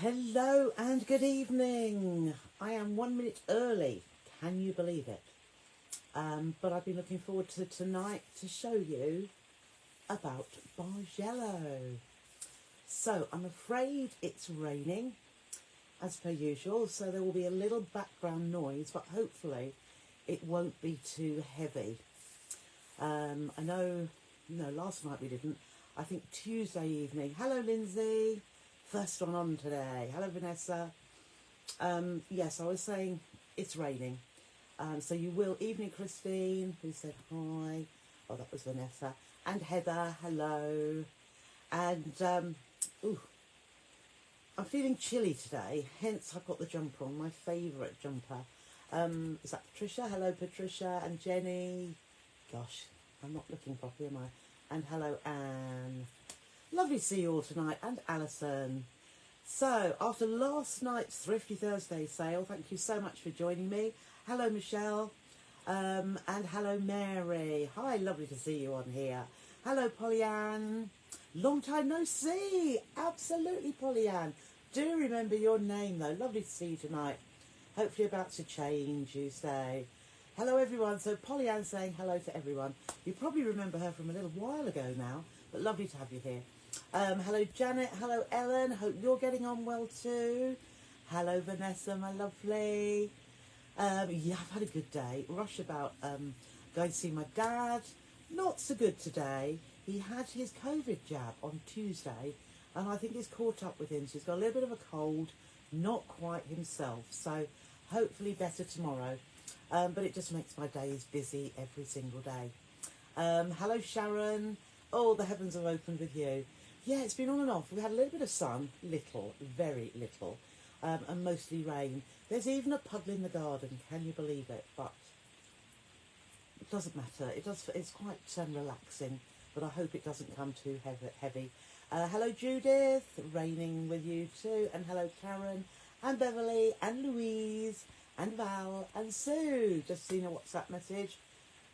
Hello and good evening. I am 1 minute early. Can you believe it? But I've been looking forward to tonight to show you about Bargello. So I'm afraid it's raining as per usual, so there will be a little background noise, but hopefully it won't be too heavy. I know, no, last night we didn't. I think Tuesday evening. Hello, Lindsay. First one on today. Hello, Vanessa. Yes, I was saying it's raining. So you will. Evening, Christine, who said hi. Oh, that was Vanessa. And Heather, hello. And, ooh, I'm feeling chilly today, hence I've got the jumper on, my favourite jumper. Is that Patricia? Hello, Patricia and Jenny. Gosh, I'm not looking properly, am I? And hello, Anne. Lovely to see you all tonight, and Alison. So, after last night's Thrifty Thursday sale, thank you so much for joining me. Hello, Michelle. And hello, Mary. Hi, lovely to see you on here. Hello, Pollyanne. Long time no see. Absolutely, Pollyanne. Do remember your name, though. Lovely to see you tonight. Hopefully about to change, you say. Hello, everyone. So, Pollyanne saying hello to everyone. You probably remember her from a little while ago now, but lovely to have you here. Hello, Janet. Hello, Ellen. Hope you're getting on well, too. Hello, Vanessa, my lovely. Yeah, I've had a good day. Rush about going to see my dad. Not so good today. He had his COVID jab on Tuesday, and I think it's caught up with him. So he's got a little bit of a cold, not quite himself. So hopefully better tomorrow. But it just makes my days busy every single day. Hello, Sharon. Oh, the heavens have opened with you. Yeah, it's been on and off. We had a little bit of sun, little, very little, and mostly rain. There's even a puddle in the garden. Can you believe it? But it doesn't matter. It's quite relaxing, but I hope it doesn't come too heavy. Hello, Judith. Raining with you too. And hello, Karen and Beverly and Louise and Val and Sue. Just seen a WhatsApp message.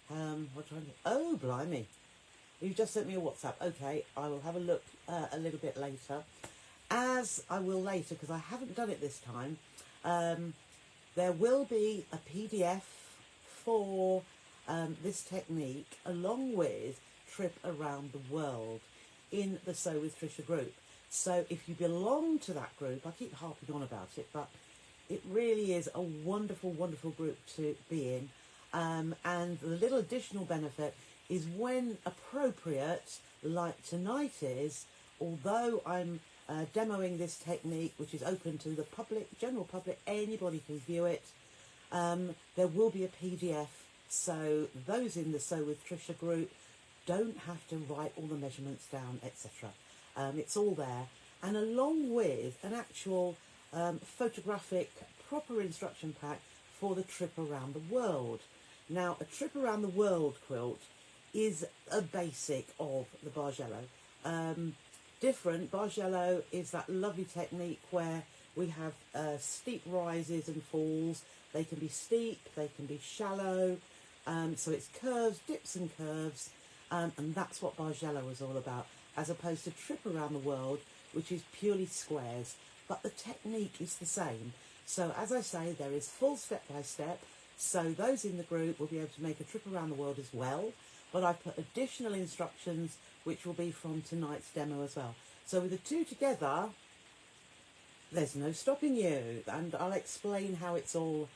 Oh, blimey. You've just sent me a WhatsApp. Okay, I will have a look a little bit later. As I will later, because I haven't done it this time, there will be a PDF for this technique along with Trip Around the World in the Sew with Trisha group. So if you belong to that group, I keep harping on about it, but it really is a wonderful, wonderful group to be in. And the little additional benefit is when appropriate, like tonight is, although I'm demoing this technique, which is open to the public, general public, anybody can view it, there will be a PDF, so those in the Sew with Trisha group don't have to write all the measurements down, etc. It's all there, and along with an actual photographic proper instruction pack for the trip around the world. Now, a trip around the world quilt is a basic of the Bargello. Different, Bargello is that lovely technique where we have steep rises and falls. They can be steep, they can be shallow, so it's curves, dips and curves, and that's what Bargello is all about, as opposed to Trip Around the World, which is purely squares, but the technique is the same. So as I say, there is full step-by-step, so those in the group will be able to make a trip around the world as well. But I've put additional instructions which will be from tonight's demo as well. So with the two together, there's no stopping you. And I'll explain how it's all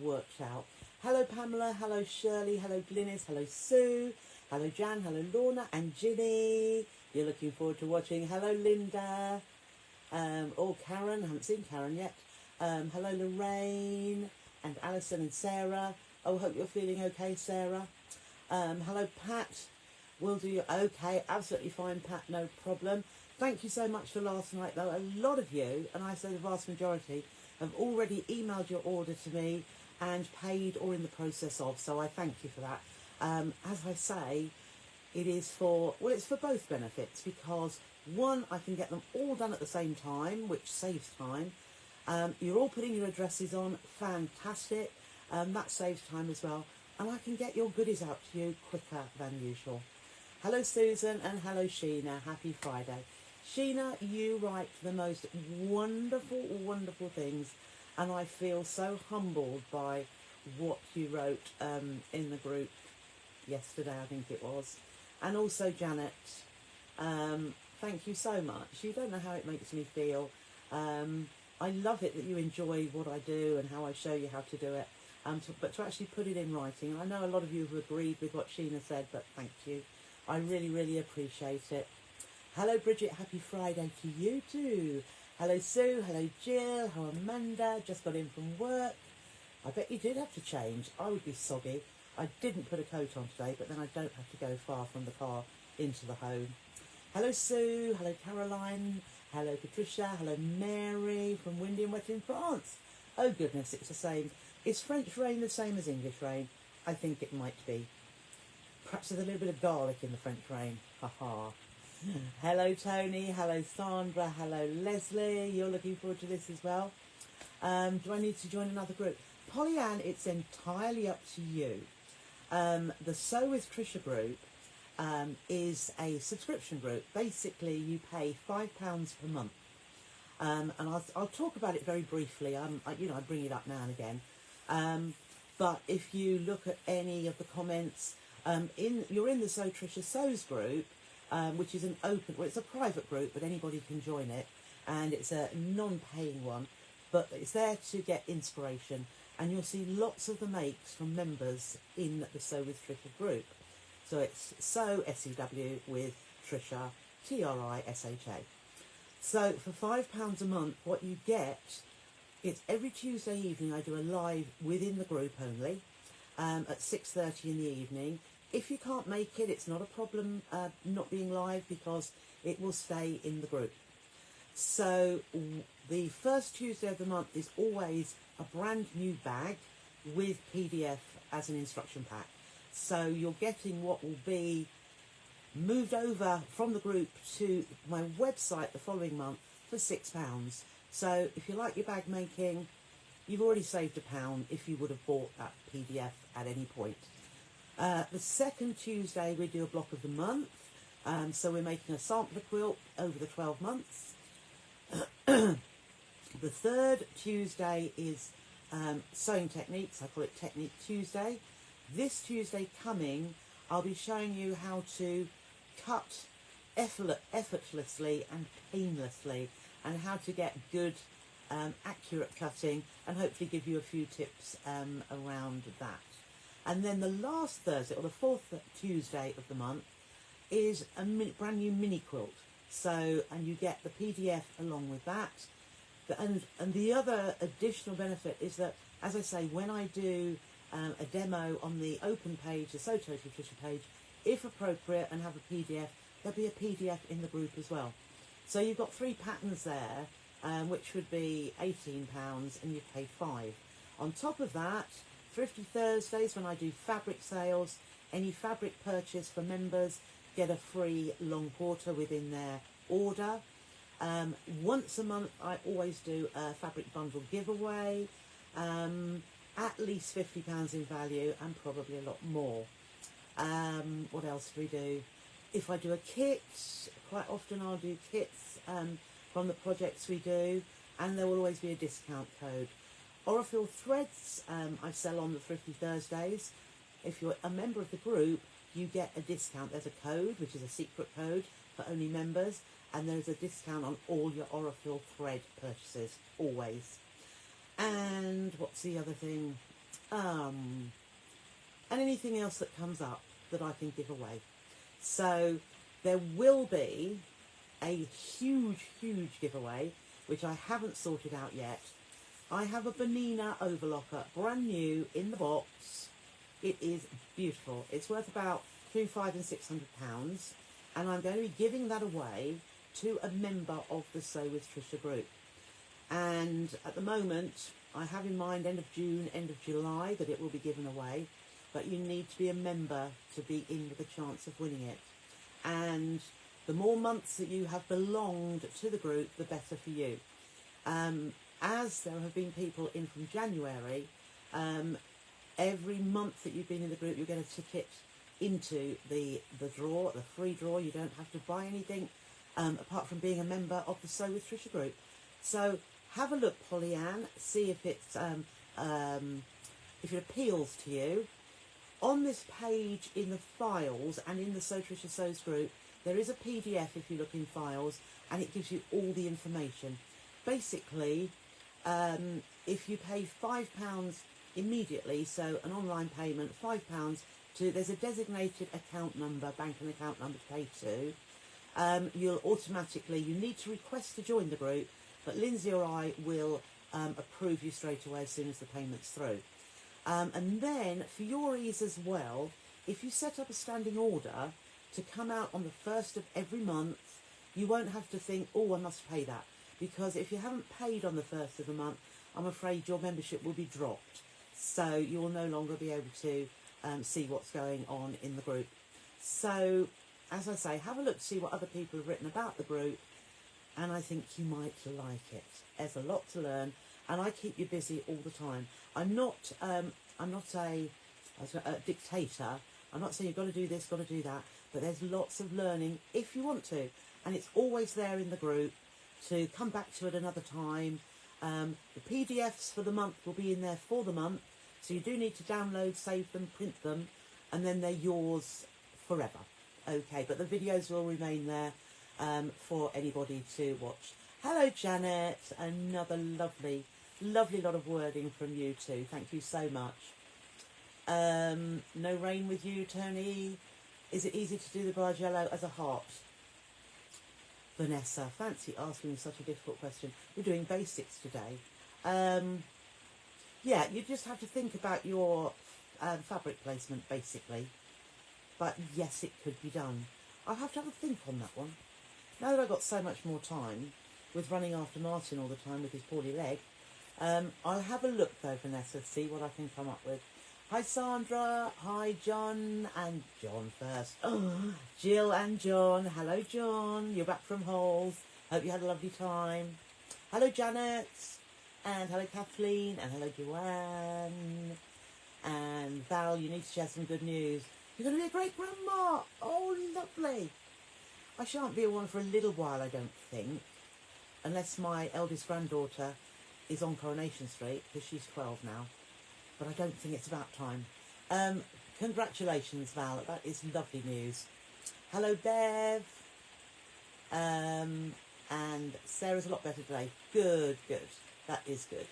worked out. Hello, Pamela. Hello, Shirley. Hello, Glynis. Hello, Sue. Hello, Jan. Hello, Lorna and Ginny. You're looking forward to watching. Hello, Linda. Oh, Karen. I haven't seen Karen yet. Hello, Lorraine. And Alison and Sarah. Oh, hope you're feeling okay, Sarah. Hello, Pat. Will do you. Okay, absolutely fine, Pat, no problem. Thank you so much for last night, though. A lot of you, and I say the vast majority, have already emailed your order to me and paid or in the process of, so I thank you for that. As I say, it is for, well, it's for both benefits, because one, I can get them all done at the same time, which saves time. You're all putting your addresses on, fantastic. That saves time as well. And I can get your goodies out to you quicker than usual. Hello, Susan, and hello, Sheena. Happy Friday. Sheena, you write the most wonderful, wonderful things, and I feel so humbled by what you wrote in the group yesterday, I think it was. And also Janet, thank you so much. You don't know how it makes me feel. I love it that you enjoy what I do and how I show you how to do it. But to actually put it in writing, and I know a lot of you have agreed with what Sheena said, but thank you. I really, really appreciate it. Hello Bridget, happy Friday to you too. Hello Sue, hello Jill, hello Amanda, just got in from work. I bet you did have to change. I would be soggy. I didn't put a coat on today, but then I don't have to go far from the car into the home. Hello Sue, hello Caroline, hello Patricia, hello Mary from windy and wet in France. Oh goodness, it's the same. Is French rain the same as English rain? I think it might be. Perhaps there's a little bit of garlic in the French rain. Ha ha. Hello Tony, hello Sandra, hello Leslie. You're looking forward to this as well. Do I need to join another group? Pollyann, it's entirely up to you. The Sew with Trisha group is a subscription group. Basically, you pay £5 per month. And I'll talk about it very briefly. I bring it up now and again. But if you look at any of the comments, you're in the Sew Trisha Sews group, which is an open, well, it's a private group, but anybody can join it, and it's a non-paying one, but it's there to get inspiration, and you'll see lots of the makes from members in the Sew with Trisha group. So it's Sew, S-E-W, with Trisha, T-R-I-S-H-A. So for £5 a month, what you get, it's every Tuesday evening I do a live within the group only, at 6:30 in the evening. If you can't make it, it's not a problem not being live, because it will stay in the group. So the first Tuesday of the month is always a brand new bag with PDF as an instruction pack. So you're getting what will be moved over from the group to my website the following month for £6. So if you like your bag making, you've already saved £1 if you would have bought that PDF at any point. The second Tuesday we do a block of the month, so we're making a sampler quilt over the 12 months. The third Tuesday is sewing techniques. I call it Technique Tuesday. This Tuesday coming, I'll be showing you how to cut effortlessly and painlessly, and how to get good accurate cutting, and hopefully give you a few tips around that. And then the last Thursday, or the fourth Tuesday of the month, is a brand new mini quilt. So, and you get the PDF along with that. And the other additional benefit is that, as I say, when I do a demo on the open page, the Sew Total Trisha page, if appropriate and have a PDF, there'll be a PDF in the group as well. So you've got 3 patterns there, which would be £18, and you pay £5. On top of that, Thrifty Thursdays, when I do fabric sales, any fabric purchase for members get a free long quarter within their order. Once a month, I always do a fabric bundle giveaway, at least £50 in value, and probably a lot more. What else do we do? If I do a kit, quite often I'll do kits from the projects we do, and there will always be a discount code. Orifil threads, I sell on the Thrifty Thursdays. If you're a member of the group, you get a discount. There's a code, which is a secret code for only members, and there's a discount on all your Orifil thread purchases, always. And what's the other thing? And anything else that comes up that I can give away. So there will be a huge, huge giveaway, which I haven't sorted out yet. I have a Bonina overlocker, brand new in the box. It is beautiful. It's worth about between £500 and £600, and I'm going to be giving that away to a member of the Sew with Trisha group. And at the moment, I have in mind end of June, end of July that it will be given away, but you need to be a member to be in with a chance of winning it. And the more months that you have belonged to the group, the better for you. As there have been people in from January, every month that you've been in the group, you get a ticket into the draw, the free draw. You don't have to buy anything. apart from being a member of the Sew with Trisha group. So have a look, Polly-Ann, see if if it appeals to you. On this page in the files and in the Sew Trisha Sews group, there is a PDF if you look in files, and it gives you all the information. Basically, if you pay £5 immediately, so an online payment, £5 there's a designated account number, banking account number to pay to. You'll automatically, you need to request to join the group, but Lindsay or I will approve you straight away as soon as the payment's through. And then for your ease as well, if you set up a standing order to come out on the 1st of every month, you won't have to think, oh, I must pay that. Because if you haven't paid on the 1st of the month, I'm afraid your membership will be dropped. So you will no longer be able to see what's going on in the group. So, as I say, have a look to see what other people have written about the group, and I think you might like it. There's a lot to learn, and I keep you busy all the time. I'm not a dictator. I'm not saying you've got to do this, got to do that, but there's lots of learning if you want to, and it's always there in the group to come back to at another time. The PDFs for the month will be in there for the month, so you do need to download, save them, print them, and then they're yours forever. Okay, but the videos will remain there for anybody to watch. Hello, Janet. Another lovely, lovely lot of wording from you too. Thank you so much. No rain with you, Tony. Is it easy to do the Bargello as a heart? Vanessa, fancy asking such a difficult question. We're doing basics today. Yeah, you just have to think about your fabric placement, basically. But yes, it could be done. I'll have to have a think on that one. Now that I've got so much more time with running after Martin all the time with his poorly leg, I'll have a look though, Vanessa, see what I can come up with. Hi, Sandra. Hi, John. And John first. Oh, Jill and John. Hello, John. You're back from Halls. Hope you had a lovely time. Hello, Janet. And hello, Kathleen. And hello, Joanne. And Val, you need to share some good news. You're going to be a great grandma. Oh, lovely. I shan't be a one for a little while, I don't think. Unless my eldest granddaughter is on Coronation Street, because she's 12 now. But I don't think it's about time. Congratulations, Val. That is lovely news. Hello, Bev. And Sarah's a lot better today. Good, good. That is good.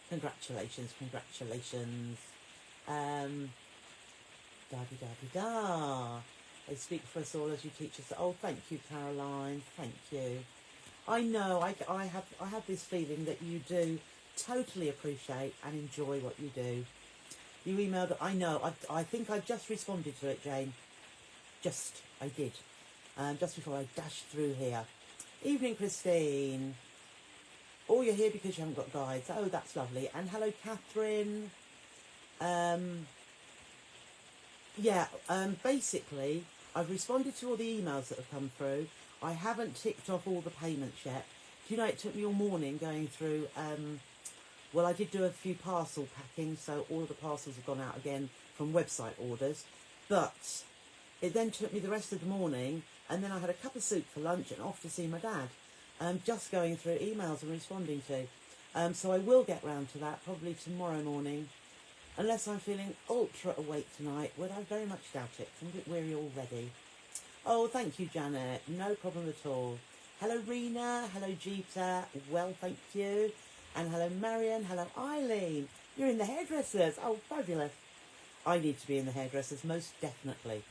Congratulations, congratulations. Da-di-da-di-da. They speak for us all as you teach us. Oh, thank you, Caroline. Thank you. I know, I have this feeling that you do totally appreciate and enjoy what you do. You emailed, I know, I think I just responded to it, Jane. I did. Just before I dashed through here. Evening, Christine. Oh, you're here because you haven't got guides. Oh, that's lovely. And hello, Catherine. Basically, I've responded to all the emails that have come through. I haven't ticked off all the payments yet. Do you know, it took me all morning going through, well, I did do a few parcel packing, so all of the parcels have gone out again from website orders. But it then took me the rest of the morning, and then I had a cup of soup for lunch and off to see my dad. Just going through emails and responding to. So I will get round to that probably tomorrow morning, unless I'm feeling ultra awake tonight, but I very much doubt it. I'm a bit weary already. Oh, thank you, Janet. No problem at all. Hello, Rena. Hello, Jeeta. Well, thank you. And hello, Marion. Hello, Eileen. You're in the hairdressers. Oh, fabulous. I need to be in the hairdressers, most definitely.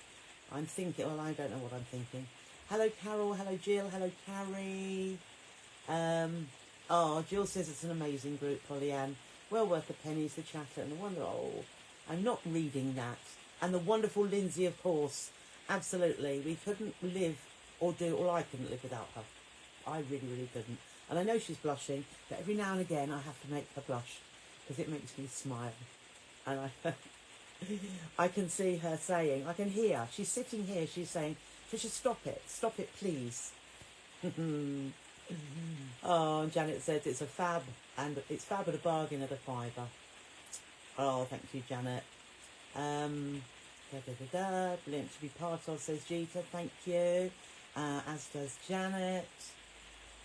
I'm thinking, well, I don't know what I'm thinking. Hello, Carol. Hello, Jill. Hello, Carrie. Oh, Jill says it's an amazing group, Polly-Ann. Well worth the pennies, the chatter, and the wonder. Oh, I'm not reading that. And the wonderful Lindsay, of course. Absolutely. We couldn't live or do, or I couldn't live without her. I really, really couldn't. And I know she's blushing, but every now and again I have to make her blush because it makes me smile. And I can see her saying, I can hear, she's sitting here, she's saying, Trisha, stop it, please. Oh, and Janet says it's a fab, and it's fab at a bargain at a £5. Oh, thank you, Janet. Brilliant to be part of, says Jeeta, thank you. as does Janet.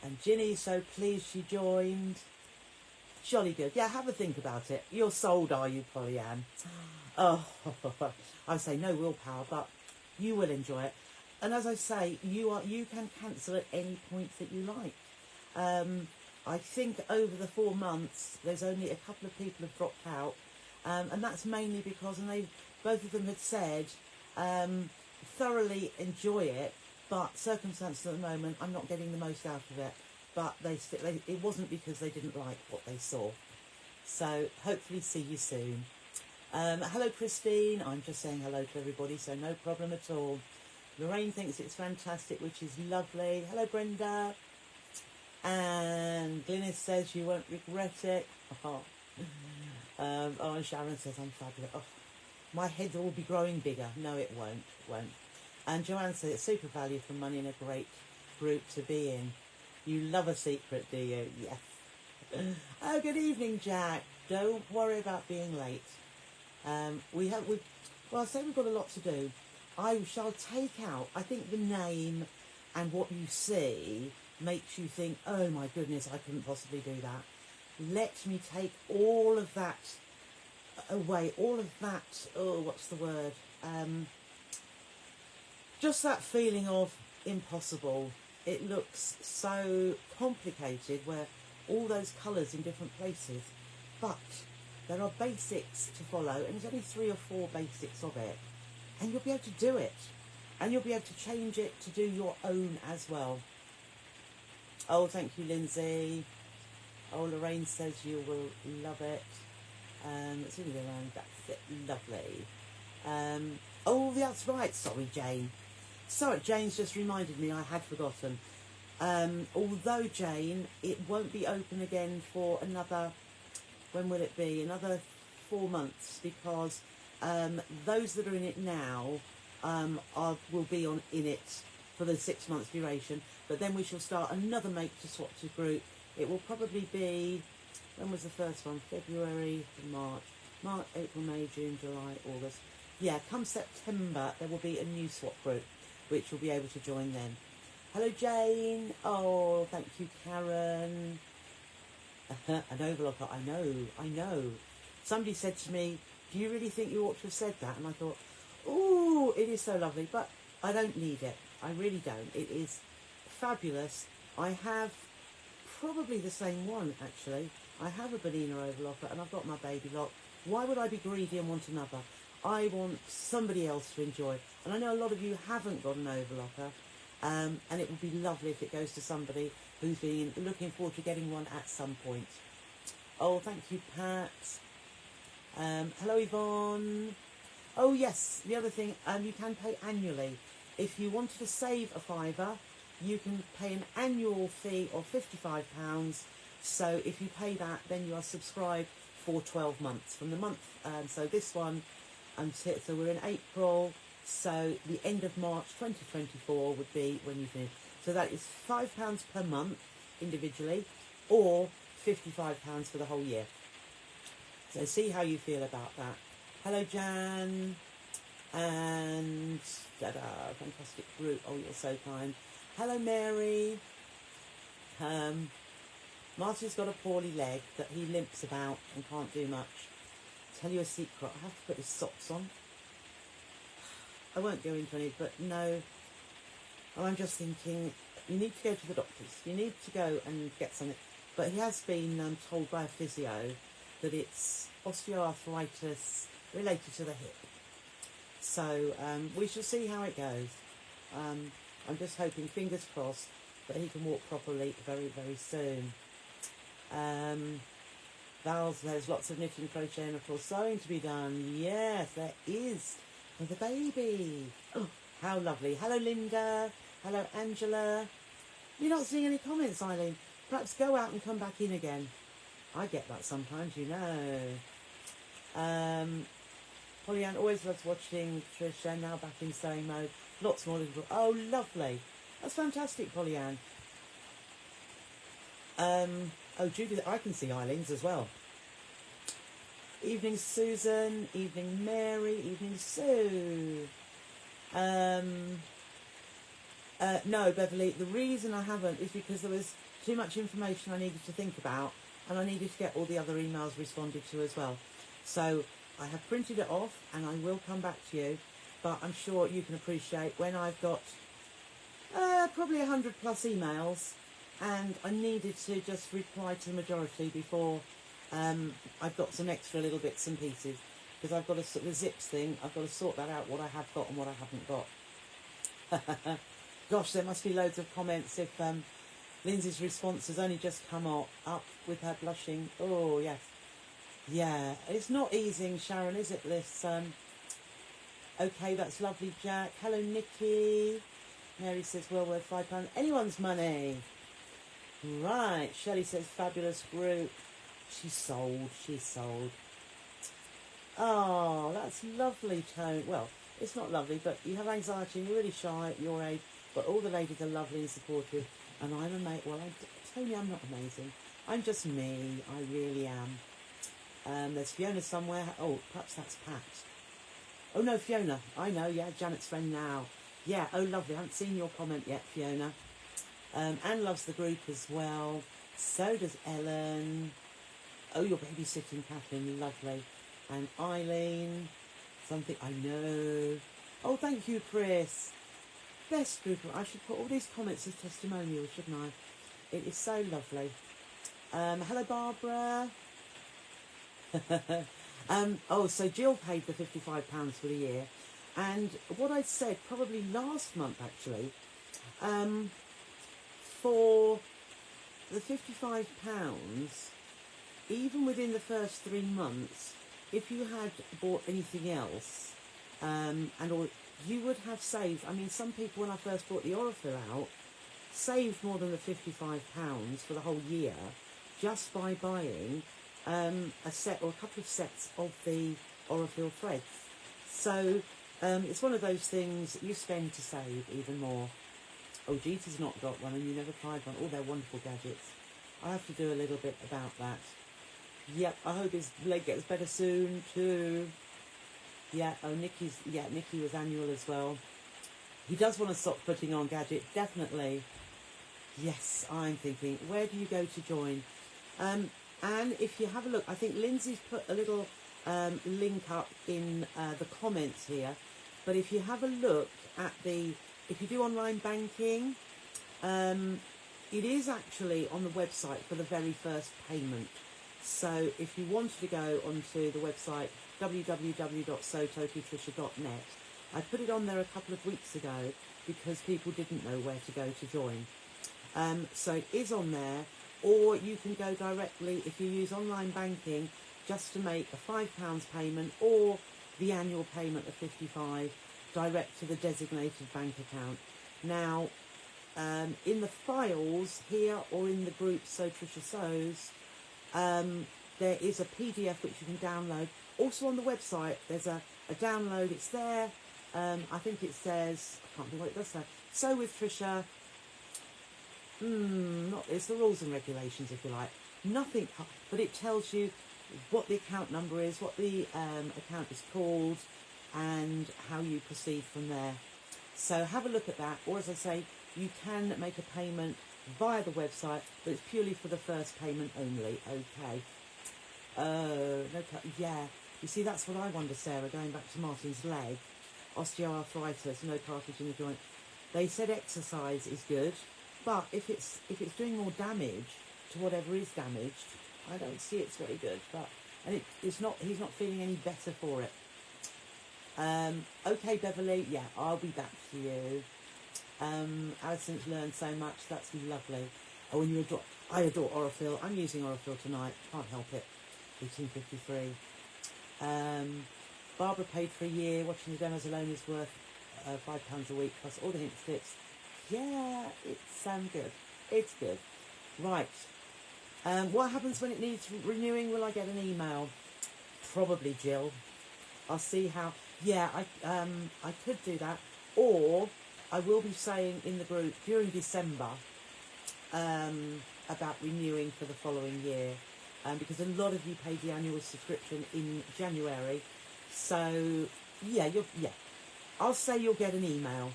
And Ginny's so pleased she joined. Jolly good. Yeah, have a think about it. You're sold, are you, Pollyann? Oh, I say no willpower, but you will enjoy it. And as I say, you can cancel at any point that you like. I think over the 4 months, there's only a couple of people have dropped out, and that's mainly because, and both of them had said, thoroughly enjoy it, but circumstances at the moment, I'm not getting the most out of it. But it wasn't because they didn't like what they saw. So hopefully see you soon. Hello, Christine. I'm just saying hello to everybody, so no problem at all. Lorraine thinks it's fantastic, which is lovely. Hello, Brenda. And Glynis says you won't regret it. Oh, and Sharon says I'm fabulous. Oh, my head will be growing bigger. No, it won't. And Joanne says it's super value for money and a great group to be in. You love a secret, do you? Yes. Oh, good evening, Jack. Don't worry about being late. Well, I say we've got a lot to do. I shall take out, I think the name and what you see makes you think, oh my goodness, I couldn't possibly do that. Let me take all of that away, all of that, oh, what's the word? Just that feeling of impossible. It looks so complicated where all those colours in different places, but there are basics to follow, and there's only 3 or 4 basics of it. And you'll be able to do it. And you'll be able to change it to do your own as well. Oh, thank you, Lindsay. Oh, Lorraine says you will love it. It's really around, that's it. Lovely. Oh, that's right. Sorry, Jane. Sorry, Jane's just reminded me I had forgotten. Although, Jane, it won't be open again for another, when will it be? Another 4 months, because those that are in it now will be in it for the 6 months duration, but then we shall start another Make to Swap to group. It will probably be, when was the first one? February to March, April, May, June, July, August. Yeah, come September there will be a new swap group, which will be able to join then. Hello, Jane. Oh, thank you, Karen. An overlocker. I know. Somebody said to me, do you really think you ought to have said that? And I thought, oh, it is so lovely, but I don't need it. I really don't. It is fabulous. I have probably the same one, actually. I have a Bonina overlocker, and I've got my baby lock. Why would I be greedy and want another? I want somebody else to enjoy. And I know a lot of you haven't got an overlocker, and it would be lovely if it goes to somebody who's been looking forward to getting one at some point. Oh, thank you, Pat. Hello, Yvonne. Oh, yes, the other thing, you can pay annually. If you wanted to save a £5, you can pay an annual fee of £55. So if you pay that, then you are subscribed for 12 months from the month. So this one, so we're in April, so the end of March 2024 would be when you finish. So that is £5 per month individually, or £55 for the whole year. So see how you feel about that. Hello, Jan. And fantastic group. Oh, you're so kind. Hello, Mary. Marty's got a poorly leg that he limps about and can't do much. Tell you a secret, I have to put his socks on. I won't go into any, but no. I'm just thinking, you need to go to the doctors. You need to go and get something. But he has been told by a physio that it's osteoarthritis related to the hip. So we shall see how it goes. I'm just hoping, fingers crossed, that he can walk properly very, very soon. Val, there's lots of knitting, crochet, and of course sewing to be done. Yes, there is, for the baby. Oh, how lovely. Hello, Linda. Hello, Angela. You're not seeing any comments, Eileen. Perhaps go out and come back in again. I get that sometimes, you know. Pollyann always loves watching Trisha, now back in sewing mode. Lots more little. Oh, lovely. That's fantastic, Pollyann. Oh, Judith, I can see Eileen's as well. Evening, Susan. Evening, Mary. Evening, Sue. No, Beverly, the reason I haven't is because there was too much information I needed to think about, and I needed to get all the other emails responded to as well. So I have printed it off, and I will come back to you, but I'm sure you can appreciate when I've got probably 100 plus emails, and I needed to just reply to the majority before I've got some extra little bits and pieces, because I've got to sort the zips thing, I've got to sort that out, what I have got and what I haven't got. Gosh, there must be loads of comments if Lindsay's response has only just come up with her blushing. Oh, yes. Yeah, it's not easing, Sharon, is it, this? Okay, that's lovely, Jack. Hello, Nikki. Mary says, well worth £5. Anyone's money. Right, Shelley says, fabulous group. She's sold, she's sold. Oh, that's lovely, Tone. Well, it's not lovely, but you have anxiety and you're really shy at your age, but all the ladies are lovely and supportive, and I'm amazing. Well, Tony, I'm not amazing. I'm just me. I really am. There's Fiona somewhere. Oh, perhaps that's Pat. Oh, no, Fiona. I know, yeah, Janet's friend now. Yeah, oh, lovely. I haven't seen your comment yet, Fiona. Anne loves the group as well. So does Ellen. Oh, you're babysitting, Kathleen. Lovely. And Eileen. Something I know. Oh, thank you, Chris. Best group. I should put all these comments as testimonials, shouldn't I? It is so lovely. Hello, Barbara. Oh, so Jill paid the £55 for the year. And what I said, probably last month, actually, for the £55, even within the first 3 months, if you had bought anything else, or you would have saved. I mean, some people, when I first brought the Orifil out, saved more than the £55 for the whole year just by buying a set or a couple of sets of the Orifil threads. So it's one of those things that you spend to save even more. Oh, Jeter's not got one, and you never tried one. Oh, they're wonderful gadgets. I have to do a little bit about that. Yep, I hope his leg gets better soon too. Yeah, oh, Nikki was annual as well. He does want to stop putting on gadget, definitely. Yes, I'm thinking, where do you go to join? And if you have a look, I think Lindsay's put a little link up in the comments here. But if you have a look at if you do online banking, it is actually on the website for the very first payment. So if you wanted to go onto the website www.sewtotalllytrisha.net, I put it on there a couple of weeks ago because people didn't know where to go to join. So it is on there, or you can go directly if you use online banking just to make a £5 payment or the annual payment of £55 direct to the designated bank account. Now, in the files here or in the group So Trisha Sews, there is a PDF which you can download. Also on the website, there's a download. It's there. I think it says, I can't remember what it does say. Sew with Trisha. It's the rules and regulations, if you like. Nothing, but it tells you what the account number is, what the account is called, and how you proceed from there. So have a look at that. Or as I say, you can make a payment via the website, but it's purely for the first payment only. Okay. No, yeah. You see, that's what I wonder, Sarah, going back to Martin's leg. Osteoarthritis, no cartilage in the joint. They said exercise is good, but if it's doing more damage to whatever is damaged, I don't see it's very good. But he's not feeling any better for it. Okay, Beverly, yeah, I'll be back to you. Alison's learned so much, that's lovely. Oh, and I adore Orifil. I'm using Orifil tonight, can't help it. 1853. Barbara paid for a year. Watching the demos alone is worth £5 a week plus all the hint tips. Yeah, it's good. It's good. Right. What happens when it needs renewing? Will I get an email? Probably, Jill. I'll see how. Yeah, I could do that, or I will be saying in the group during December about renewing for the following year, because a lot of you paid the annual subscription in January. So yeah, I'll say you'll get an email.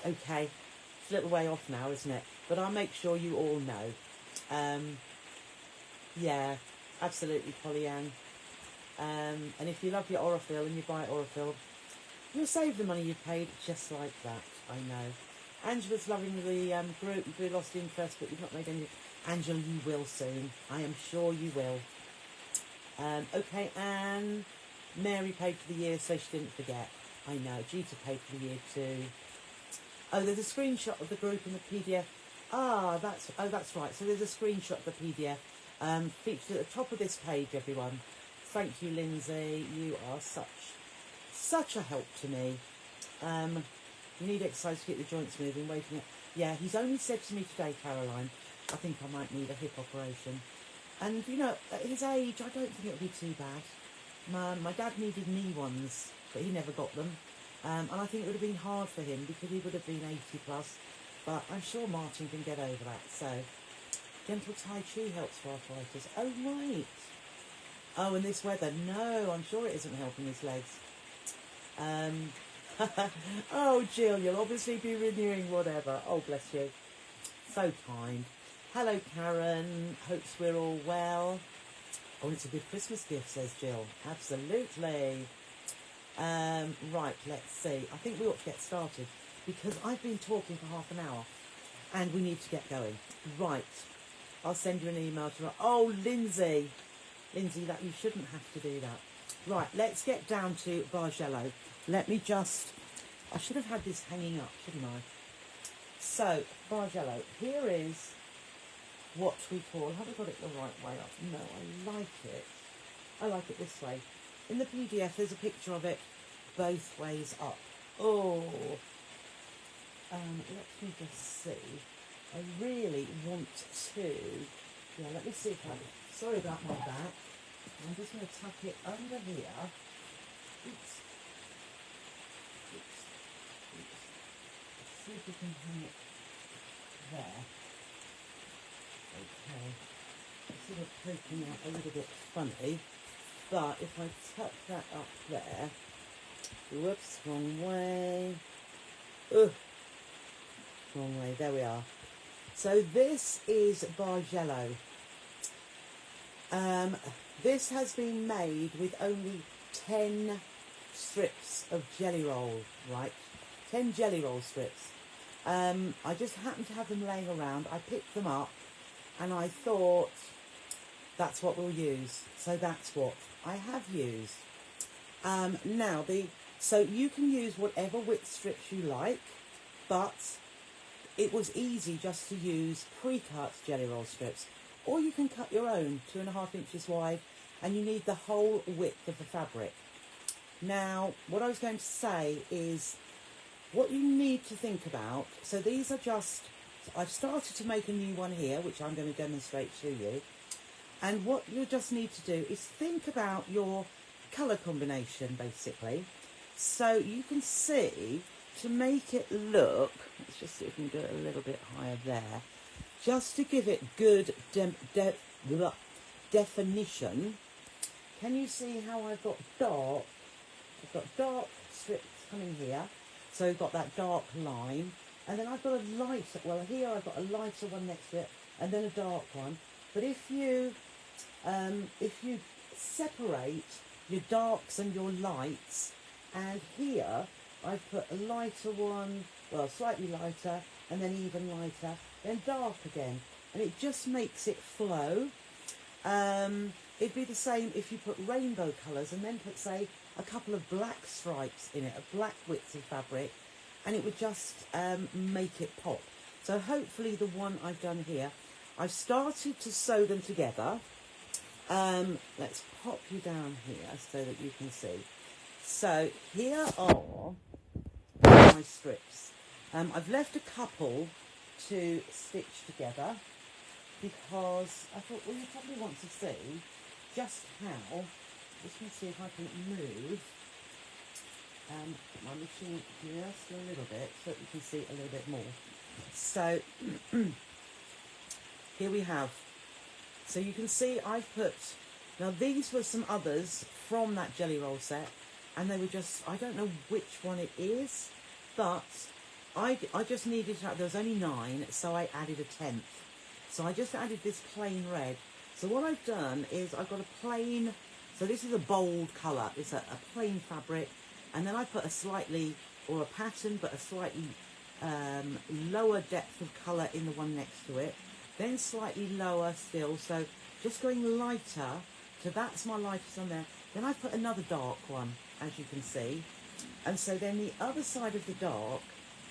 Okay, it's a little way off now, isn't it? But I'll make sure you all know. Yeah, absolutely, Pollyann. And if you love your Orifil and you buy Orifil, you'll save the money you paid just like that. I know. Angela's loving the group. You've lost interest, but you've not made any. Angela, you will soon. I am sure you will. Okay, Anne. Mary paid for the year, so she didn't forget. I know. Gita paid for the year too. Oh, there's a screenshot of the group in the PDF. That's right. So there's a screenshot of the PDF featured at the top of this page, everyone. Thank you, Lindsay. You are such a help to me. You need exercise to keep the joints moving. Waiting. Yeah, he's only said to me today, Caroline, I think I might need a hip operation. And, you know, at his age, I don't think it would be too bad. My dad needed knee ones, but he never got them. And I think it would have been hard for him because he would have been 80 plus. But I'm sure Martin can get over that. So, gentle Tai Chi helps for arthritis. Oh, right. Oh, in this weather. No, I'm sure it isn't helping his legs. Oh, Jill, you'll obviously be renewing whatever. Oh, bless you. So kind. Hello, Karen. Hopes we're all well. Oh, it's a good Christmas gift, says Jill. Absolutely. Right, let's see. I think we ought to get started because I've been talking for half an hour and we need to get going. Right. I'll send you an email to... Oh, Lindsay. Lindsay, that you shouldn't have to do that. Right, let's get down to Bargello. Let me just... I should have had this hanging up, shouldn't I? So, Bargello, here is what we call... Have I got it the right way up? No, I like it. I like it this way. In the PDF, there's a picture of it both ways up. Oh! Let me just see. I really want to... Yeah, let me see if I... Sorry about my back. I'm just going to tuck it under here. Oops. Let's see if we can hang it there. Okay. It's sort of poking out a little bit funny. But if I tuck that up there... Whoops, wrong way. Ugh. Wrong way, there we are. So this is Bargello. This has been made with only 10 strips of jelly roll, right? 10 jelly roll strips. I just happened to have them laying around. I picked them up and I thought that's what we'll use. So that's what I have used. Now, so you can use whatever width strips you like, but it was easy just to use pre-cut jelly roll strips. Or you can cut your own, 2.5 inches wide, and you need the whole width of the fabric. Now, what I was going to say is what you need to think about. So these are just, I've started to make a new one here, which I'm going to demonstrate to you. And what you just need to do is think about your colour combination, basically. So you can see, to make it look, let's just see if we can do it a little bit higher there, just to give it good definition. Can you see how I've got dark strips coming here, so I've got that dark line, and then I've got a lighter, well here I've got a lighter one next to it, and then a dark one. But if you separate your darks and your lights, and here I've put a lighter one, well slightly lighter, and then even lighter, then dark again, and it just makes it flow. It'd be the same if you put rainbow colours and then put, say, a couple of black stripes in it, a black width of fabric, and it would just make it pop. So hopefully the one I've done here, I've started to sew them together. Let's pop you down here so that you can see. So here are my strips. I've left a couple to stitch together because I thought, well, you probably want to see just how, just going to see if I can move my machine just a little bit so that you can see a little bit more. So here we have, so you can see I've put, now these were some others from that jelly roll set, and they were just, I don't know which one it is, but I just needed to, there was only 9, so I added a 10th. So I just added this plain red. So what I've done is I've got a plain, so this is a bold colour, it's a plain fabric, and then I put a slightly, or a pattern, but a slightly lower depth of colour in the one next to it, then slightly lower still, so just going lighter, so that's my lightest on there. Then I put another dark one, as you can see, and so then the other side of the dark,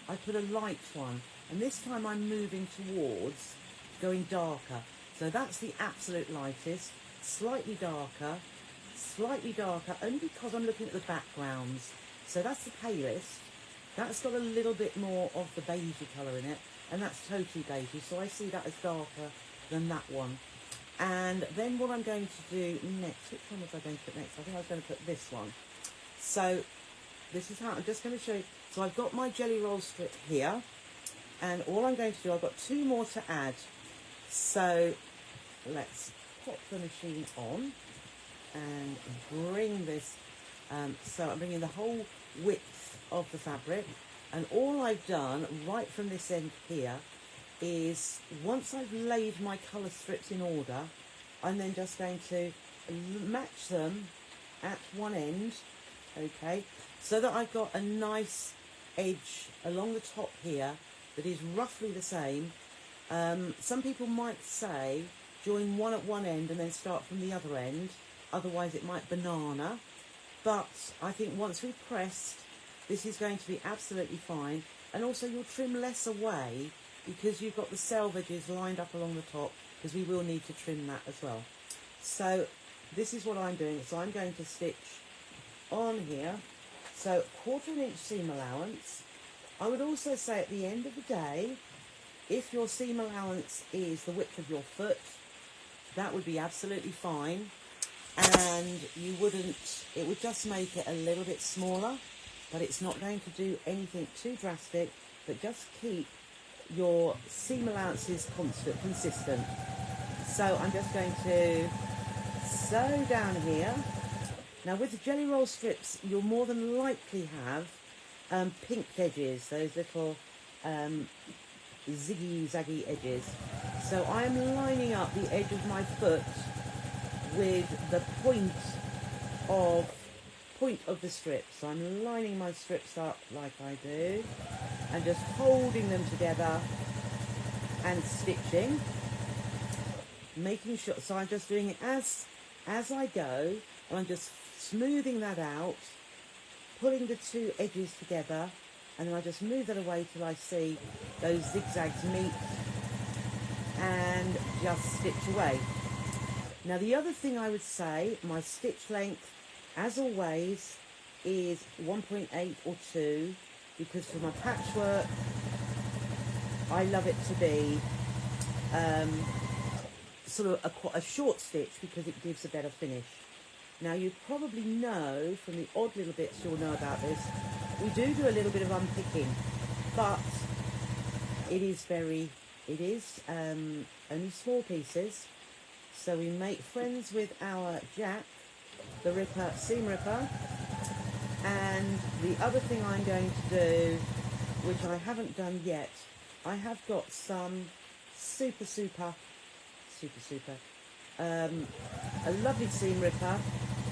I put a light one, and this time I'm moving towards going darker. So that's the absolute lightest, slightly darker, only because I'm looking at the backgrounds. So that's the palest. That's got a little bit more of the beigey colour in it, and that's totally beigey, so I see that as darker than that one. And then what I'm going to do next, which one was I going to put next? I think I was going to put this one. So this is how, I'm just going to show you. So I've got my jelly roll strip here, and all I'm going to do, I've got 2 more to add. So let's pop the machine on and bring this, so I'm bringing the whole width of the fabric, and all I've done right from this end here is, once I've laid my colour strips in order, I'm then just going to match them at one end, okay, so that I've got a nice edge along the top here that is roughly the same. Some people might say join one at one end and then start from the other end, otherwise it might banana, but I think once we've pressed, this is going to be absolutely fine. And also you'll trim less away because you've got the selvages lined up along the top, because we will need to trim that as well. So this is what I'm doing. So I'm going to stitch on here, so 1/4 inch seam allowance. I would also say at the end of the day, if your seam allowance is the width of your foot, that would be absolutely fine, and you wouldn't, it would just make it a little bit smaller, but it's not going to do anything too drastic, but just keep your seam allowances consistent. So I'm just going to sew down here. Now with the jelly roll strips, you'll more than likely have pinked edges, those little ziggy-zaggy edges. So I'm lining up the edge of my foot with the point of the strip. So I'm lining my strips up like I do, and just holding them together and stitching, making sure, so I'm just doing it as I go, and I'm just smoothing that out, pulling the 2 edges together, and then I just move that away till I see those zigzags meet, and just stitch away. Now the other thing I would say, my stitch length, as always, is 1.8 or 2, because for my patchwork, I love it to be sort of a short stitch, because it gives a better finish. Now you probably know from the odd little bits you'll know about this, we do a little bit of unpicking, but it is only small pieces, so we make friends with our Jack, the Ripper, seam ripper. And the other thing I'm going to do, which I haven't done yet, I have got some a lovely seam ripper,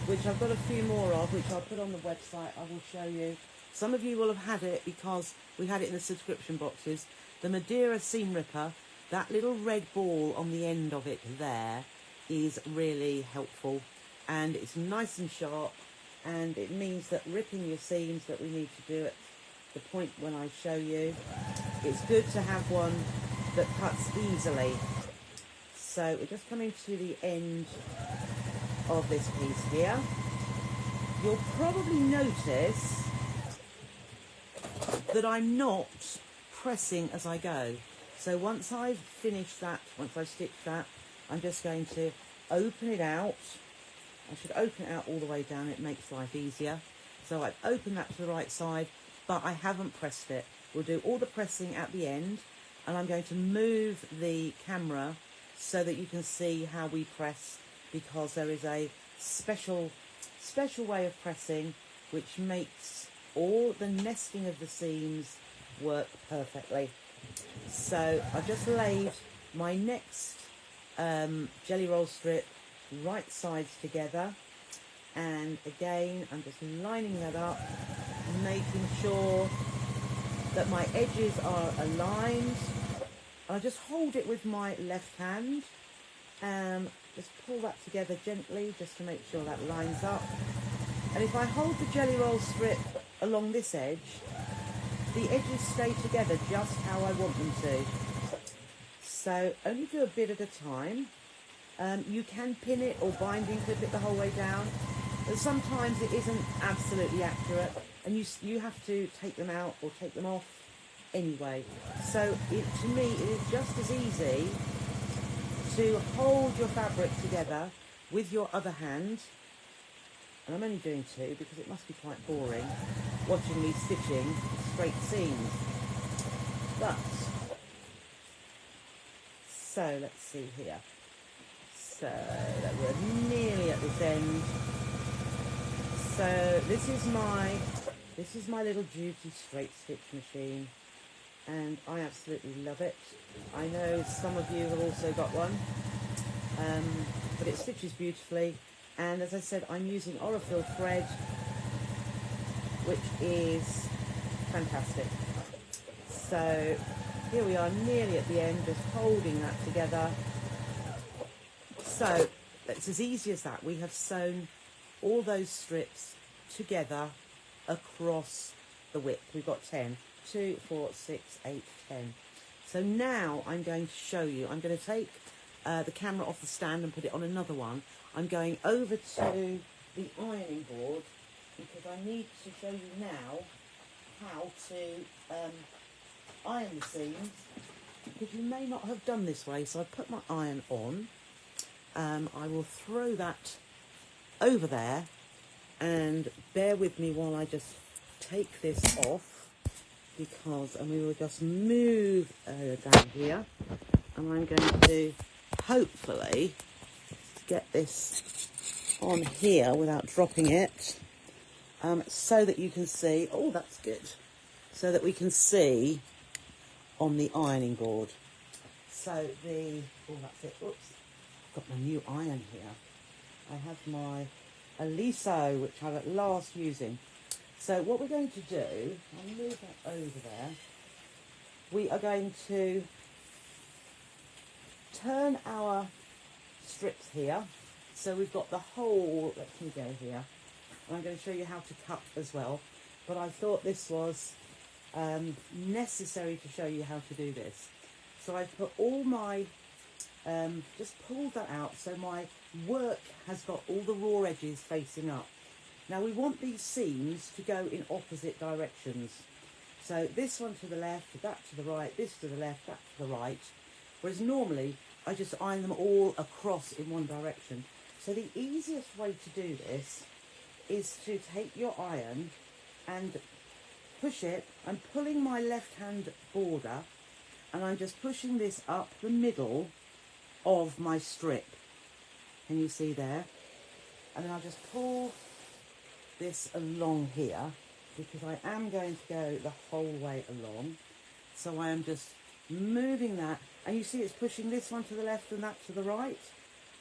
which I've got a few more of, which I'll put on the website. I will show you. Some of you will have had it because we had it in the subscription boxes. The Madeira seam ripper, that little red ball on the end of it there, is really helpful, and it's nice and sharp, and it means that ripping your seams that we need to do at the point when I show you, it's good to have one that cuts easily. So we're just coming to the end of this piece here. You'll probably notice that I'm not pressing as I go. So once I've finished that, once I've stitched that, I'm just going to open it out. I should open it out all the way down, it makes life easier. So I've opened that to the right side, but I haven't pressed it. We'll do all the pressing at the end, and I'm going to move the camera so that you can see how we press, because there is a special way of pressing which makes all the nesting of the seams work perfectly. So I've just laid my next jelly roll strip right sides together, and again I'm just lining that up, making sure that my edges are aligned. I just hold it with my left hand and just pull that together gently just to make sure that lines up. And if I hold the jelly roll strip along this edge, the edges stay together just how I want them to. So only do a bit at a time. You can pin it or binding clip it the whole way down, but sometimes it isn't absolutely accurate, and you have to take them out or take them off anyway. So to me, it is just as easy to hold your fabric together with your other hand, and I'm only doing two because it must be quite boring watching me stitching straight seams. But, so let's see here. So that we're nearly at this end. So this is my little duty straight stitch machine, and I absolutely love it. I know some of you have also got one, but it stitches beautifully. And as I said, I'm using Orifil thread, which is fantastic. So here we are nearly at the end, just holding that together. So it's as easy as that. We have sewn all those strips together across the width. We've got 10. 2, 4, 6, 8, 10. So now I'm going to show you. I'm going to take the camera off the stand and put it on another one. I'm going over to the ironing board because I need to show you now how to iron the seams, because you may not have done this way. So I put my iron on. I will throw that over there, and bear with me while I just take this off, because, and we will just move down here, and I'm going to hopefully get this on here without dropping it, so that you can see, oh that's good, so that we can see on the ironing board. So oh that's it, oops. Got my new iron here. I have my Aliso, which I'm at last using. So what we're going to do, I'll move that over there. We are going to turn our strips here. So we've got the whole, let me go here. And I'm going to show you how to cut as well. But I thought this was necessary to show you how to do this. So I've put all my just pulled that out, so my work has got all the raw edges facing up. Now we want these seams to go in opposite directions. So this one to the left, that to the right, this to the left, that to the right. Whereas normally I just iron them all across in one direction. So the easiest way to do this is to take your iron and push it. I'm pulling my left hand border, and I'm just pushing this up the middle of my strip. Can you see there? And then I'll just pull this along here, because I am going to go the whole way along. So I am just moving that, and you see it's pushing this one to the left and that to the right.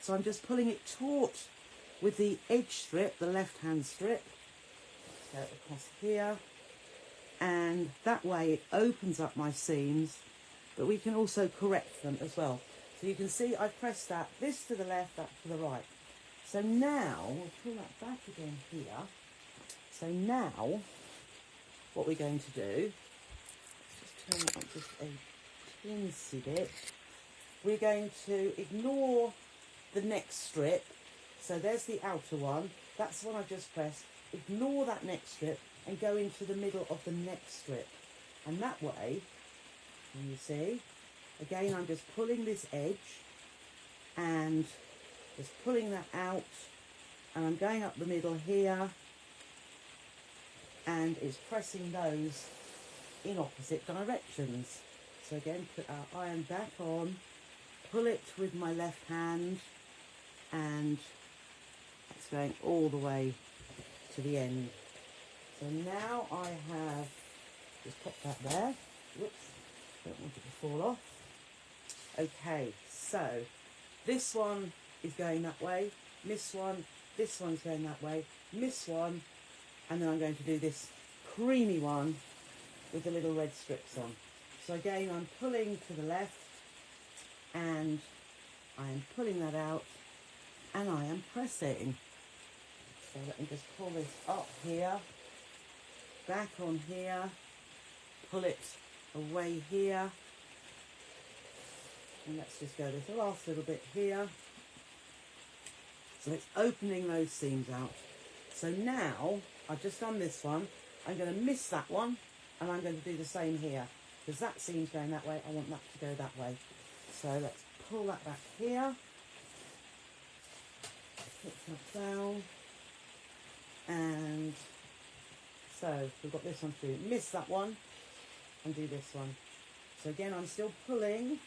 So I'm just pulling it taut with the edge strip, the left hand strip. Go across here, and that way it opens up my seams, but we can also correct them as well. So you can see I've pressed that, this to the left, that to the right. So now, we'll pull that back again here. So now, what we're going to do, let's just turn it up just a teensy bit. We're going to ignore the next strip. So there's the outer one, that's the one I've just pressed. Ignore that next strip and go into the middle of the next strip. And that way, can you see? Again, I'm just pulling this edge and just pulling that out, and I'm going up the middle here, and it's pressing those in opposite directions. So again, put our iron back on, pull it with my left hand, and it's going all the way to the end. So now I have just pop that there. Whoops, don't want it to fall off. Okay, so this one is going that way, this one's going that way, this one, and then I'm going to do this creamy one with the little red strips on. So again, I'm pulling to the left, and I am pulling that out, and I am pressing. So let me just pull this up here, back on here, pull it away here, and let's just go this last little bit here. So it's opening those seams out. So now I've just done this one, I'm going to miss that one, and I'm going to do the same here, because that seam's going that way, I want that to go that way. So let's pull that back here, put that down, and so we've got this one to do. Miss that one and do this one. So again, I'm still pulling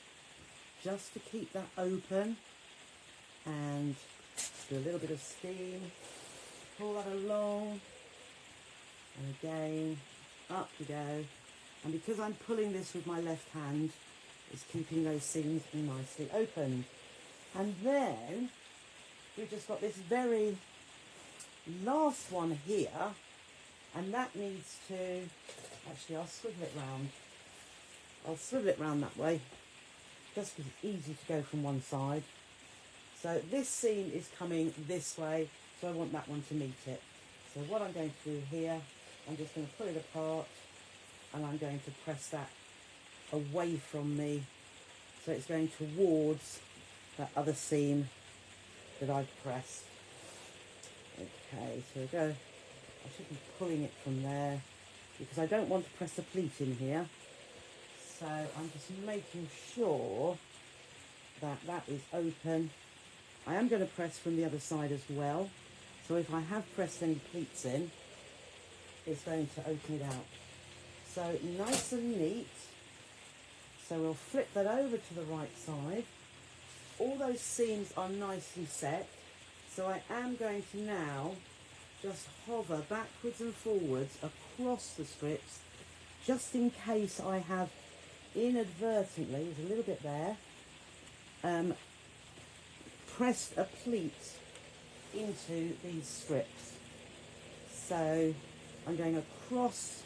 just to keep that open, and do a little bit of steam, pull that along, and again, up we go. And because I'm pulling this with my left hand, it's keeping those seams nicely opened. And then we've just got this very last one here, and that needs to, actually I'll swivel it round. I'll swivel it round that way, just because it's easy to go from one side. So this seam is coming this way, so I want that one to meet it. So what I'm going to do here, I'm just going to pull it apart, and I'm going to press that away from me, so it's going towards that other seam that I've pressed. Okay, so we go. I should be pulling it from there, because I don't want to press the pleat in here. So I'm just making sure that that is open. I am going to press from the other side as well. So if I have pressed any pleats in, it's going to open it out. So nice and neat. So we'll flip that over to the right side. All those seams are nicely set. So I am going to now just hover backwards and forwards across the strips, just in case I have inadvertently, there's a little bit there, pressed a pleat into these strips. So I'm going across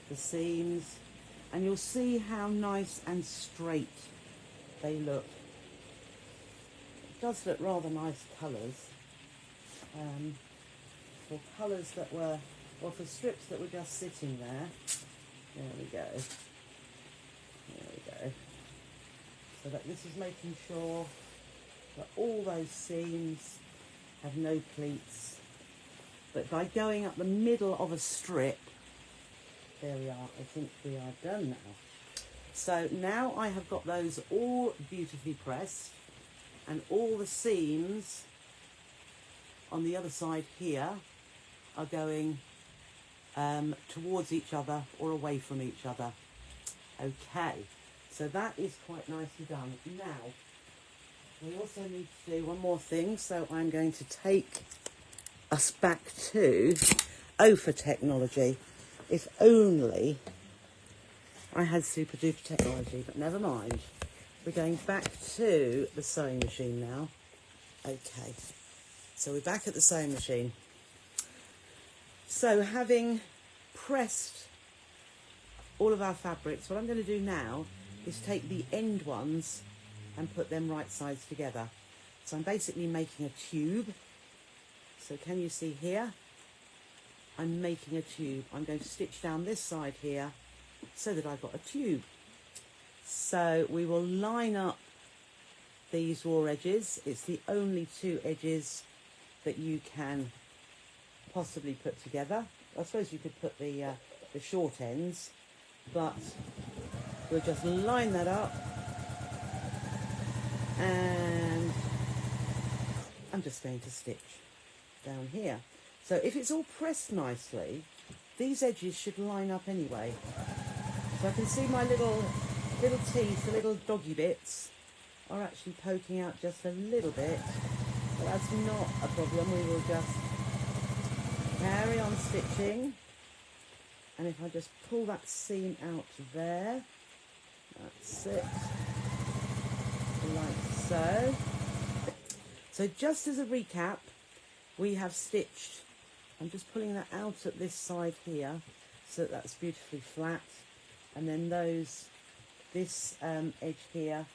the seams, and you'll see how nice and straight they look. It does look rather nice colours. For colours that were, or for strips that were just sitting there. There we go. There we go. So that this is making sure that all those seams have no pleats. But by going up the middle of a strip, there we are, I think we are done now. So now I have got those all beautifully pressed, and all the seams on the other side here are going towards each other or away from each other. Okay, so that is quite nicely done. Now, we also need to do one more thing, so I'm going to take us back to for technology. If only I had super duper technology, but never mind. We're going back to the sewing machine now. Okay, so we're back at the sewing machine. So having pressed all of our fabrics, what I'm going to do now is take the end ones and put them right sides together. So I'm basically making a tube. So can you see here? I'm making a tube. I'm going to stitch down this side here so that I've got a tube. So we will line up these raw edges. It's the only two edges that you can possibly put together. I suppose you could put the short ends, but we'll just line that up, and I'm just going to stitch down here. So if it's all pressed nicely, these edges should line up anyway. So I can see my little teeth, the little doggy bits, are actually poking out just a little bit, but that's not a problem. We will just carry on stitching, and if I just pull that seam out there, That's it, like so. So just as a recap, we have stitched, I'm just pulling that out at this side here, so that that's beautifully flat, and then this edge here,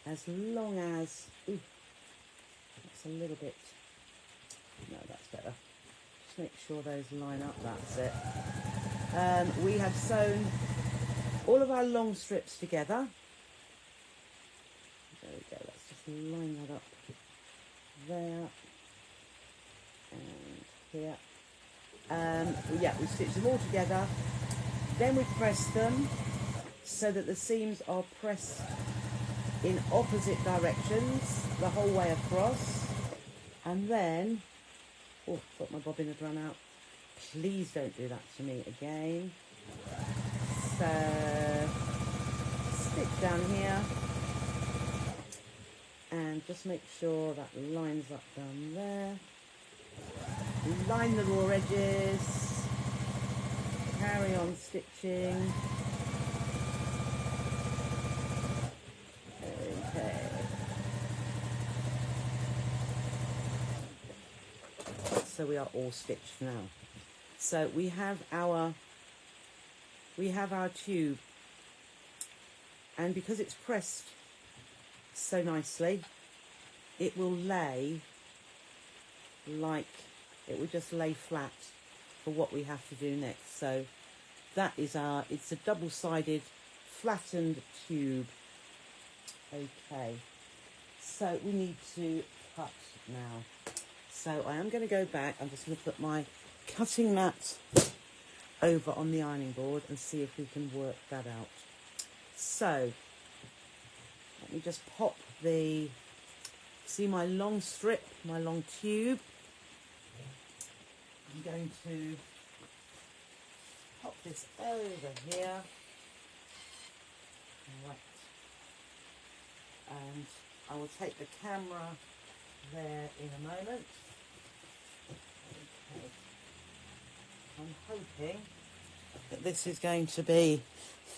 as long as, ooh, that's a little bit, no, that's better. Just make sure those line up, that's it. We have sewn all of our long strips together. There we go, let's just line that up there and here. Yeah, we stitched them all together, then we press them so that the seams are pressed in opposite directions the whole way across, and then, oh, thought my bobbin had run out. Please don't do that to me again. So, stitch down here, and just make sure that lines up down there. Line the raw edges, carry on stitching. Okay. So we are all stitched now. So we have our tube, and because it's pressed so nicely, it will lay like, it will just lay flat for what we have to do next. So that is it's a double-sided flattened tube. Okay, so we need to cut now. So I am going to go back, I'm just going to put my cutting mat over on the ironing board and see if we can work that out. So let me just pop see my long strip, my long tube. I'm going to pop this over here. Right. And I will take the camera there in a moment. Okay. I'm hoping that this is going to be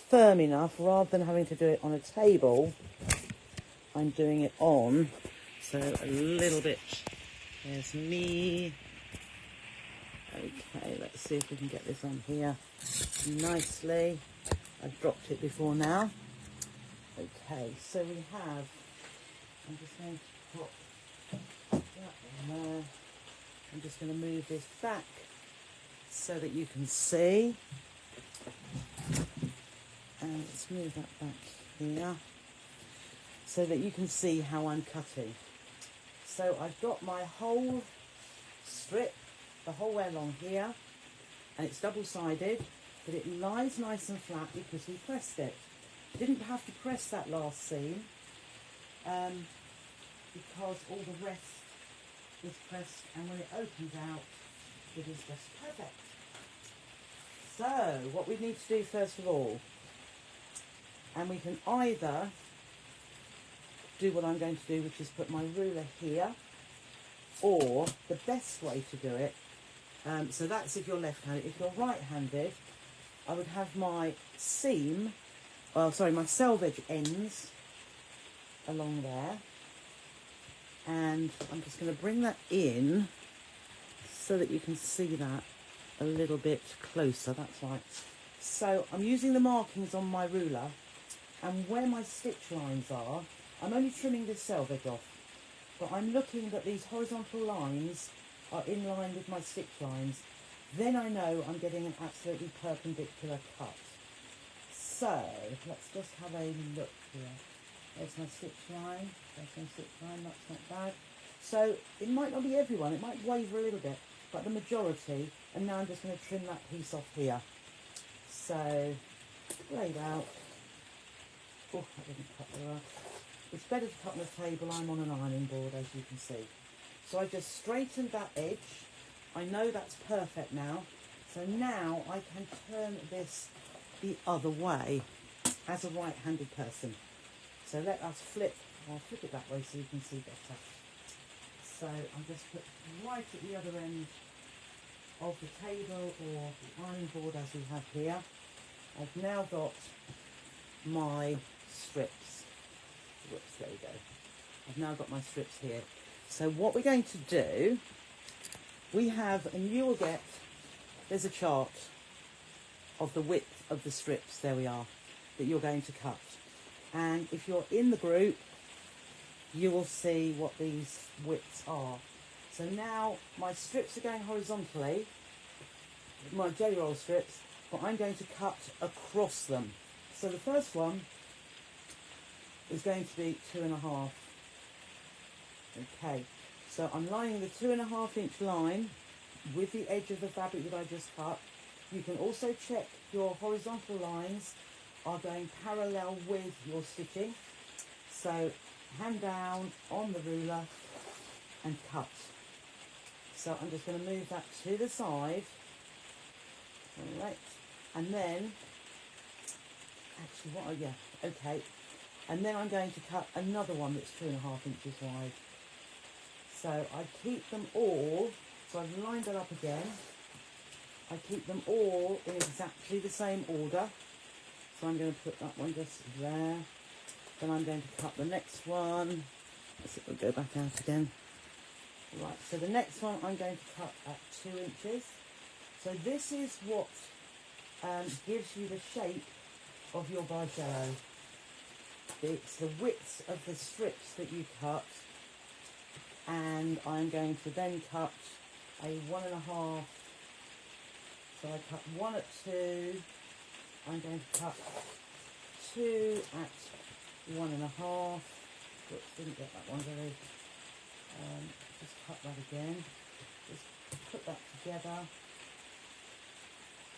firm enough, rather than having to do it on a table. I'm doing it on, so a little bit. There's me. Okay, let's see if we can get this on here nicely. I've dropped it before now. Okay, so we have, I'm just going to put that in there. I'm just going to move this back so that you can see. And let's move that back here so that you can see how I'm cutting. So I've got my whole strip the whole way along here, and it's double-sided, but it lies nice and flat because we pressed it. Didn't have to press that last seam because all the rest is pressed, and when it opens out, it is just perfect. So what we need to do first of all, and we can either do what I'm going to do, which is put my ruler here, or the best way to do it, so that's if you're left-handed. If you're right-handed, I would have my seam, my selvage ends along there, and I'm just going to bring that in so that you can see that a little bit closer. That's right. So I'm using the markings on my ruler, and where my stitch lines are, I'm only trimming this selvage off, but I'm looking that these horizontal lines are in line with my stitch lines. Then I know I'm getting an absolutely perpendicular cut. So let's just have a look here. There's my stitch line, there's my stitch line, that's not bad. So it might not be everyone, it might waver a little bit, but the majority, and now I'm just going to trim that piece off here. So, laid out. Oh, that didn't cut the rough. It's better to cut on the table, I'm on an ironing board, as you can see. So I just straightened that edge. I know that's perfect now. So now I can turn this the other way as a right-handed person. So let us flip. I'll flip it that way so you can see better. So I'll just put right at the other end of the table or the ironing board as we have here. I've now got my strips. Whoops, there we go. I've now got my strips here. So what we're going to do, we have, and you will get, there's a chart of the width of the strips, there we are, that you're going to cut. And if you're in the group, you will see what these widths are. So now my strips are going horizontally, my jelly roll strips, but I'm going to cut across them. So the first one is going to be 2.5. Okay, so I'm lining the 2.5 inch line with the edge of the fabric that I just cut. You can also check your horizontal lines are going parallel with your stitching. So hand down on the ruler and cut. So I'm just going to move that to the side. All right, and then, actually what, yeah, okay. And then I'm going to cut another one that's 2.5 inches wide. So I keep them all, so I've lined it up again. I keep them all in exactly the same order. So I'm going to put that one just there. Then I'm going to cut the next one. Let's see if we'll go back out again. Right, so the next one I'm going to cut at 2 inches. So this is what gives you the shape of your Bargello. It's the width of the strips that you cut, and I'm going to then cut a 1.5. So I cut 1 at 2. I'm going to cut 2 at 1.5. Oops, didn't get that one very. Just cut that again. Just put that together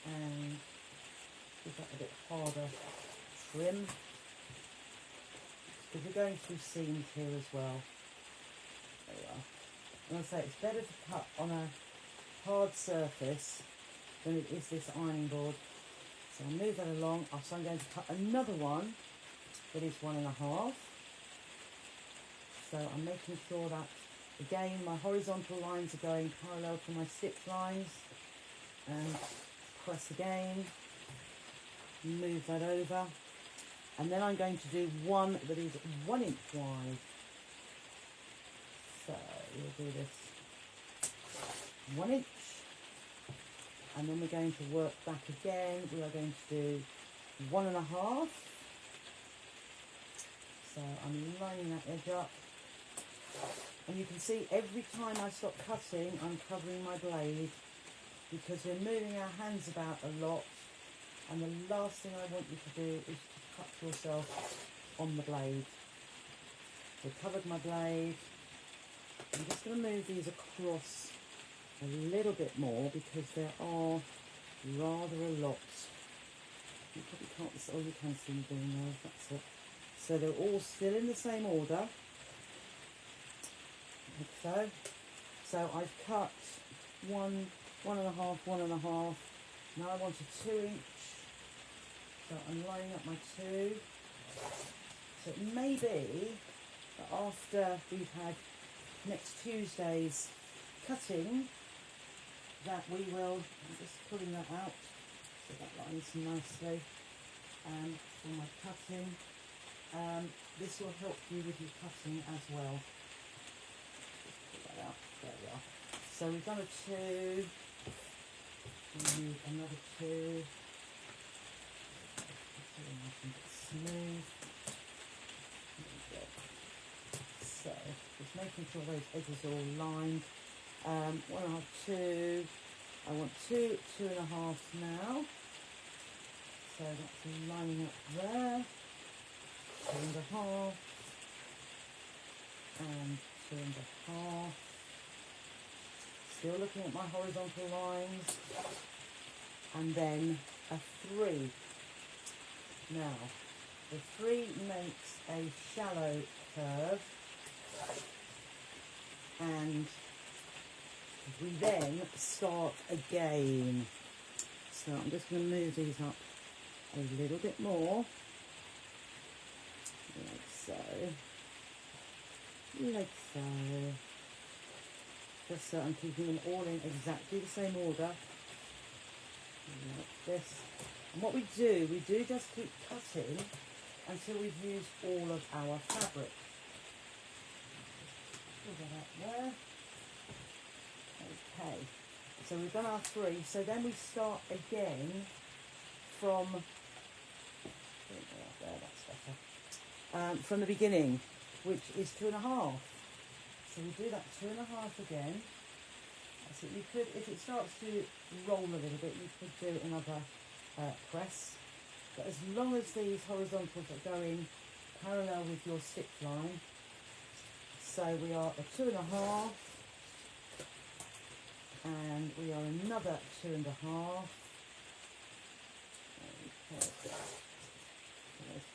and give that a bit harder trim, because we're going through seams here as well. There we are. And I say it's better to cut on a hard surface than it is this ironing board. So I'll move that along. So I'm going to cut another one that is 1.5. So I'm making sure that, again, my horizontal lines are going parallel to my stitch lines. And press again, move that over. And then I'm going to do one that is 1 inch wide. So we'll do this 1 inch. And then we're going to work back again. We are going to do 1.5. So I'm lining that edge up. And you can see every time I stop cutting, I'm covering my blade, because we're moving our hands about a lot. And the last thing I want you to do is to cut yourself on the blade. So I've covered my blade. I'm just going to move these across a little bit more, because there are rather a lot. You probably can't, oh, you can see me doing those, that's it. So they're all still in the same order, like so. So I've cut 1, 1.5, 1.5. Now I want a 2 inch. So I'm lining up my 2. So it may be that after we've had next Tuesday's cutting, that we will, I'm just pulling that out so that lines nicely for my cutting. This will help you with your cutting as well. Just pull that out, there we are. So we've done a 2, we need another 2, so nice and smooth. There we go. So just making sure those edges are all lined. 1.5, 2. I want 2, 2.5 now. So that's lining up there. 2.5 and 2.5. Still looking at my horizontal lines. And then a 3. Now, the 3 makes a shallow curve, and we then start again. So I'm just going to move these up a little bit more, like so, like so, just so I'm keeping them all in exactly the same order, like this. And what we do just keep cutting until we've used all of our fabric. Pull that out there. Okay, so we've done our 3, so then we start again from, there, that's better, from the beginning, which is 2.5. So we do that 2.5 again. So you could, if it starts to roll a little bit, you could do another press. But as long as these horizontals are going parallel with your stitch line, so we are a 2.5, and we are another 2.5. Okay, so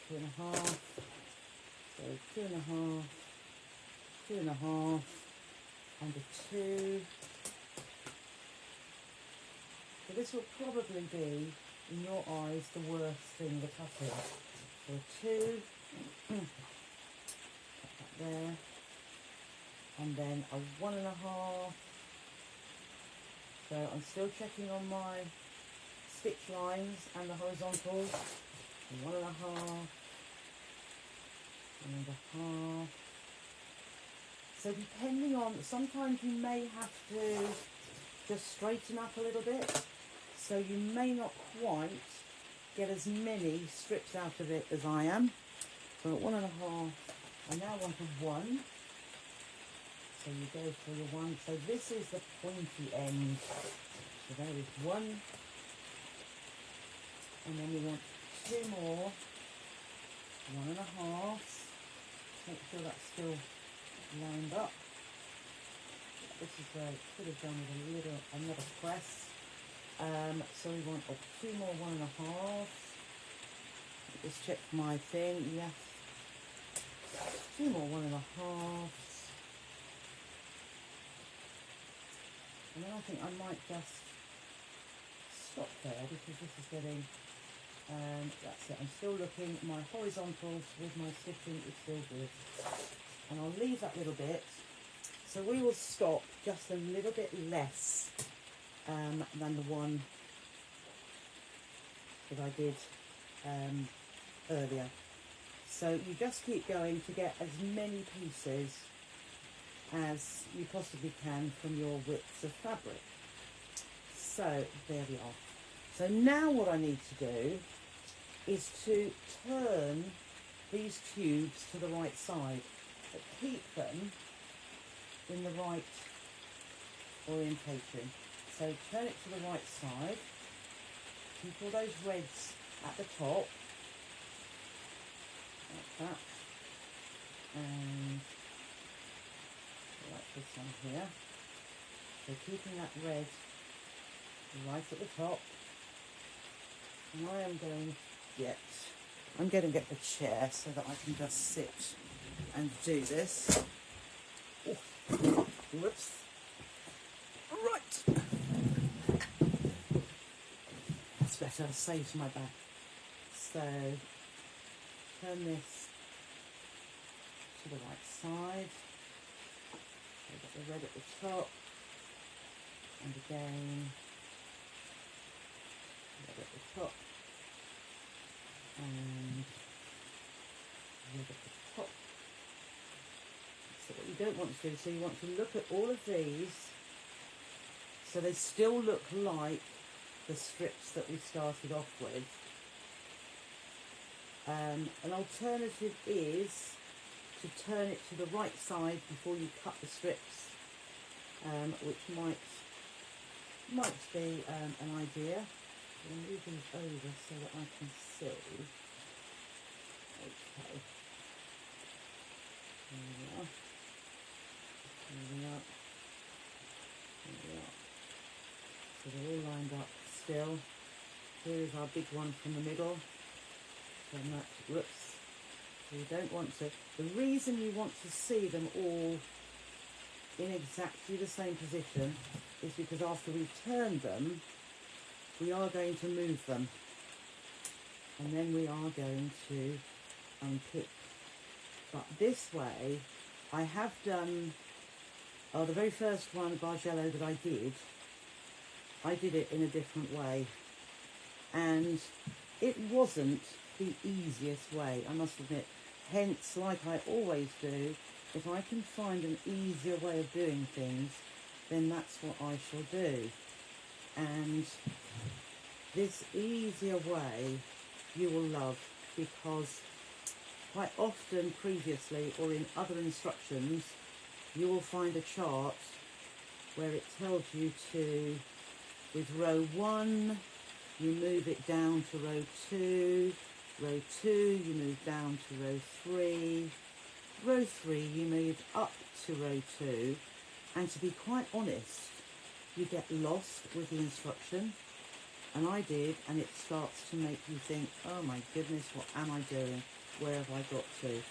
there's 2.5. So 2.5, 2.5, and a 2. So this will probably be, in your eyes, the worst thing, the cutting. So a 2, put that there, and then a 1.5. So I'm still checking on my stitch lines and the horizontals. 1.5, 1.5. So depending on, sometimes you may have to just straighten up a little bit. So you may not quite get as many strips out of it as I am. So at 1.5, I now want a 1. So you go for the 1. So this is the pointy end. So there is 1. And then we want 2 more. 1.5. Make sure that's still lined up. This is where it could have done with a little, another press. So we want 2 more 1.5. Just check my thing. Yes. 2 more 1.5. And then I think I might just stop there because this is getting, that's it. I'm still looking, my horizontals with my stitching is still good. And I'll leave that little bit. So we will stop just a little bit less than the one that I did earlier. So you just keep going to get as many pieces as you possibly can from your widths of fabric. So there we are. So now what I need to do is to turn these tubes to the right side, but keep them in the right orientation. So turn it to the right side, keep all those reds at the top, like that, and like this one here. So keeping that red right at the top. And I am going to get the chair so that I can just sit and do this. Oh, whoops. Right. That's better, saves my back. So turn this to the right side. So got the red at the top. And again, red at the top. And red at the top. So what you don't want to do, so you want to look at all of these so they still look like the strips that we started off with. An alternative is to turn it to the right side before you cut the strips, which might be an idea. I'll move these over so that I can see. Okay. There we are. There we are. There we are. So they're all lined up still. Here is our big one from the middle. So that, whoops. So you don't want to, the reason you want to see them all in exactly the same position is because after we've turned them, we are going to move them. And then we are going to unpick. But this way, I have done, the very first one, Bargello, that I did it in a different way. And it wasn't the easiest way, I must admit. Hence, like I always do, if I can find an easier way of doing things, then that's what I shall do. And this easier way you will love, because quite often previously or in other instructions you will find a chart where it tells you to, with row 1 you move it down to row 2 you move down to row 3 you move up to row 2, and to be quite honest, you get lost with the instruction, and I did, and it starts to make you think, oh my goodness, what am I doing? Where have I got to?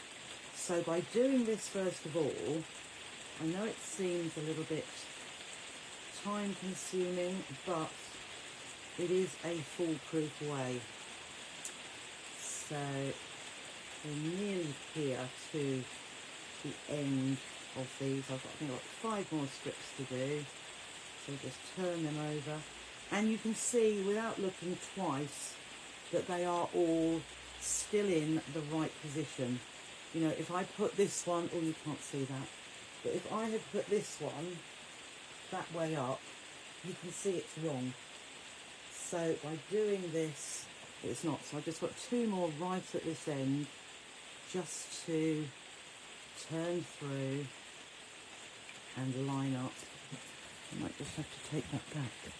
So by doing this first of all, I know it seems a little bit time consuming, but it is a foolproof way. So we're nearly here to the end of these. I think I've got 5 more strips to do. So just turn them over. And you can see without looking twice that they are all still in the right position. You know, if I put this one, oh, you can't see that, but if I had put this one that way up, you can see it's wrong. So by doing this, it's not. So I just got 2 more right at this end, just to turn through and line up. I might just have to take that back.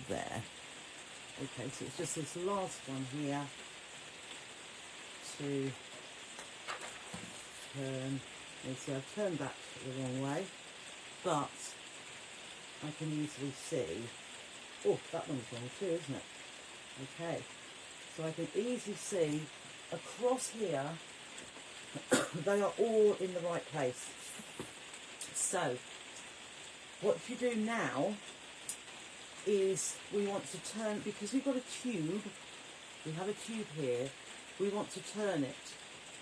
There. Okay, so it's just this last one here to turn. You see, I've turned that the wrong way, but I can easily see. Oh, that one's wrong too, isn't it? Okay, so I can easily see across here they are all in the right place. So what you do now is we want to turn, because we've got a tube, we have a tube here, we want to turn it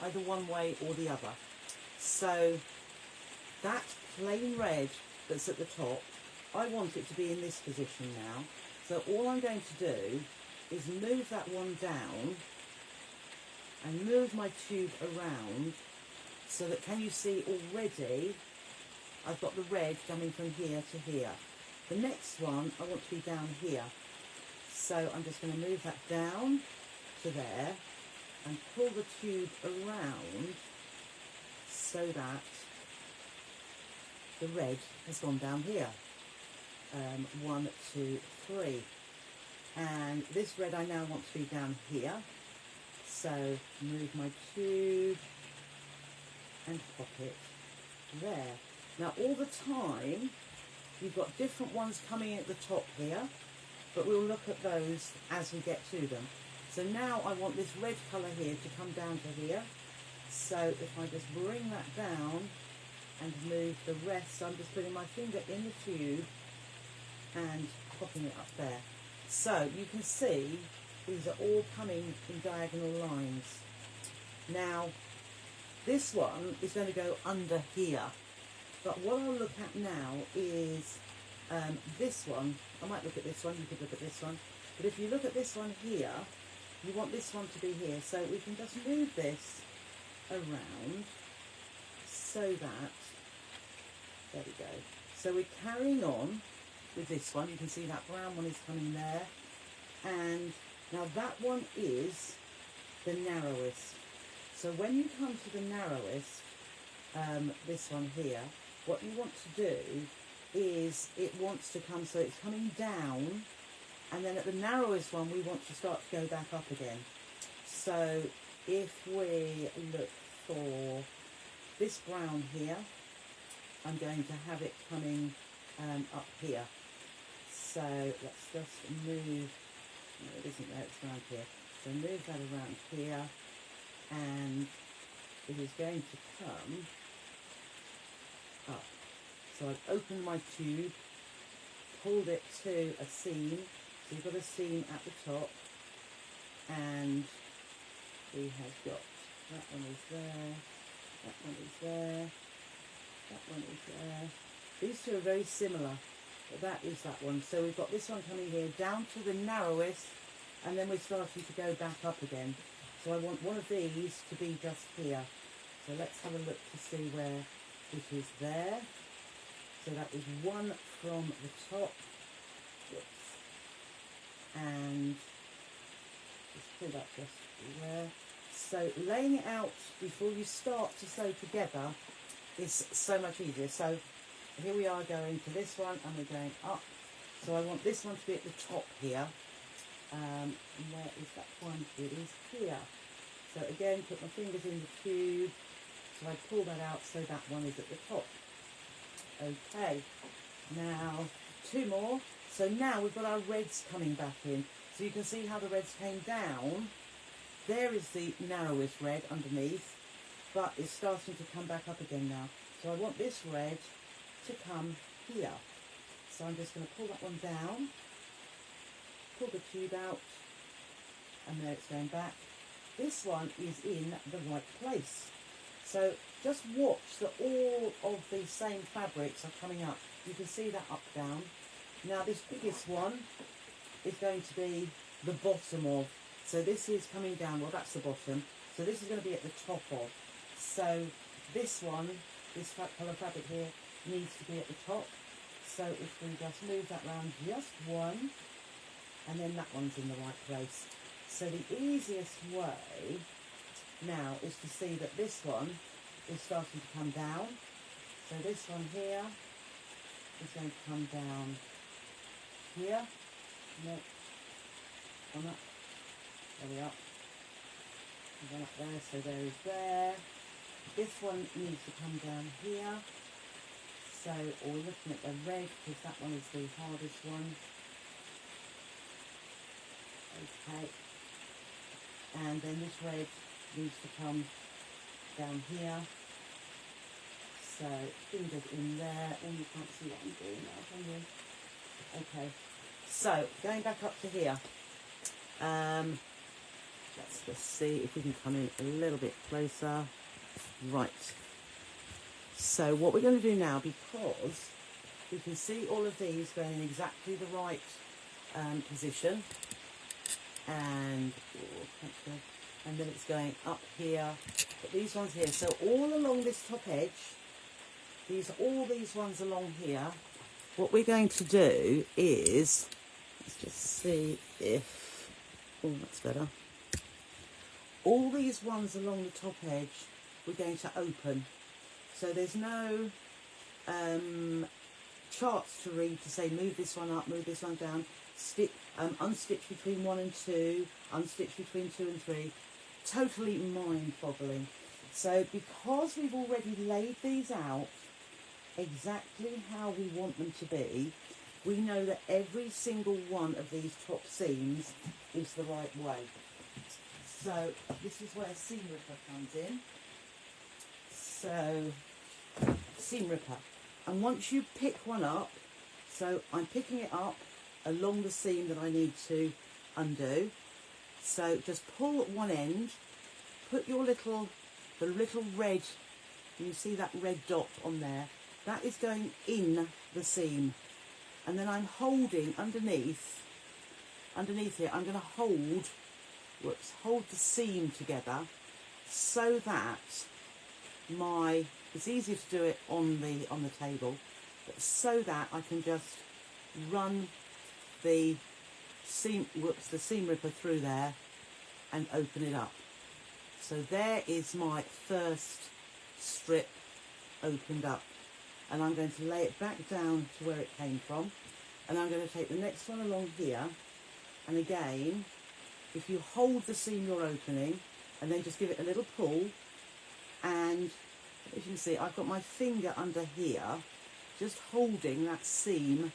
either one way or the other. So that plain red that's at the top, I want it to be in this position now. So all I'm going to do is move that one down and move my tube around so that, can you see already, I've got the red coming from here to here. The next one I want to be down here. So I'm just going to move that down to there and pull the tube around so that the red has gone down here. 1, 2, 3. And this red I now want to be down here. So move my tube and pop it there. Now all the time you've got different ones coming in at the top here, but we'll look at those as we get to them. So now I want this red colour here to come down to here. So if I just bring that down and move the rest, I'm just putting my finger in the tube and popping it up there. So you can see these are all coming in diagonal lines. Now this one is going to go under here. But what I'll look at now is this one. I might look at this one, you could look at this one. But if you look at this one here, you want this one to be here. So we can just move this around so that, there we go. So we're carrying on with this one. You can see that brown one is coming there. And now that one is the narrowest. So when you come to the narrowest, this one here, what you want to do is it wants to come, so it's coming down, and then at the narrowest one we want to start to go back up again. So if we look for this brown here, I'm going to have it coming up here. So let's just move, no it isn't there, it's around here. So move that around here, and it is going to come up. So I've opened my tube, pulled it to a seam, so you've got a seam at the top, and we have got, that one is there, that one is there, that one is there. These two are very similar, but that is that one. So we've got this one coming here down to the narrowest, and then we're starting to go back up again. So I want one of these to be just here. So let's have a look to see where it is there. So that is one from the top. Whoops. And just pull that just there. So laying it out before you start to sew together is so much easier. So here we are going to this one and we're going up. So I want this one to be at the top here. And where is that one? It is here. So again, put my fingers in the tube. So I pull that out so that one is at the top. Okay, now two more. So now we've got our reds coming back in. So you can see how the reds came down. There is the narrowest red underneath, but it's starting to come back up again now. So I want this red to come here. So I'm just going to pull that one down, pull the tube out, and there it's going back. This one is in the right place. So just watch that all of the same fabrics are coming up. You can see that up, down. Now this biggest one is going to be the bottom of. So this is coming down, well that's the bottom. So this is going to be at the top of. So this one, this colour fabric here, needs to be at the top. So if we just move that round just one, and then that one's in the right place. So the easiest way now is to see that this one is starting to come down. So this one here is going to come down here. No, on that. There we are. And then up there, so there is there. This one needs to come down here. So, or we're looking at the red, because that one is the hardest one. Okay. And then this red needs to come down here. So, fingers in there. Oh, you can't see what I'm doing now, can you? Okay. So, going back up to here. Let's just see if we can come in a little bit closer. Right. So what we're going to do now, because we can see all of these going in exactly the right position, and then it's going up here, but these ones here, so all along this top edge, all these ones along here, what we're going to do is, let's just see if, oh that's better, all these ones along the top edge we're going to open. So there's no charts to read to say move this one up, move this one down, unstitch between 1 and 2, unstitch between 2 and 3. Totally mind-boggling. So because we've already laid these out exactly how we want them to be, we know that every single one of these top seams is the right way. So this is where seam ripper comes in. So seam ripper, and once you pick one up, so I'm picking it up along the seam that I need to undo, so just pull at one end, put your the little red, you see that red dot on there, that is going in the seam, and then I'm holding underneath here, I'm going to hold the seam together so that it's easier to do it on the table, but so that I can just run the seam ripper through there and open it up. So there is my first strip opened up, and I'm going to lay it back down to where it came from, and I'm going to take the next one along here, and again, if you hold the seam you're opening and then just give it a little pull, and as you can see, I've got my finger under here, just holding that seam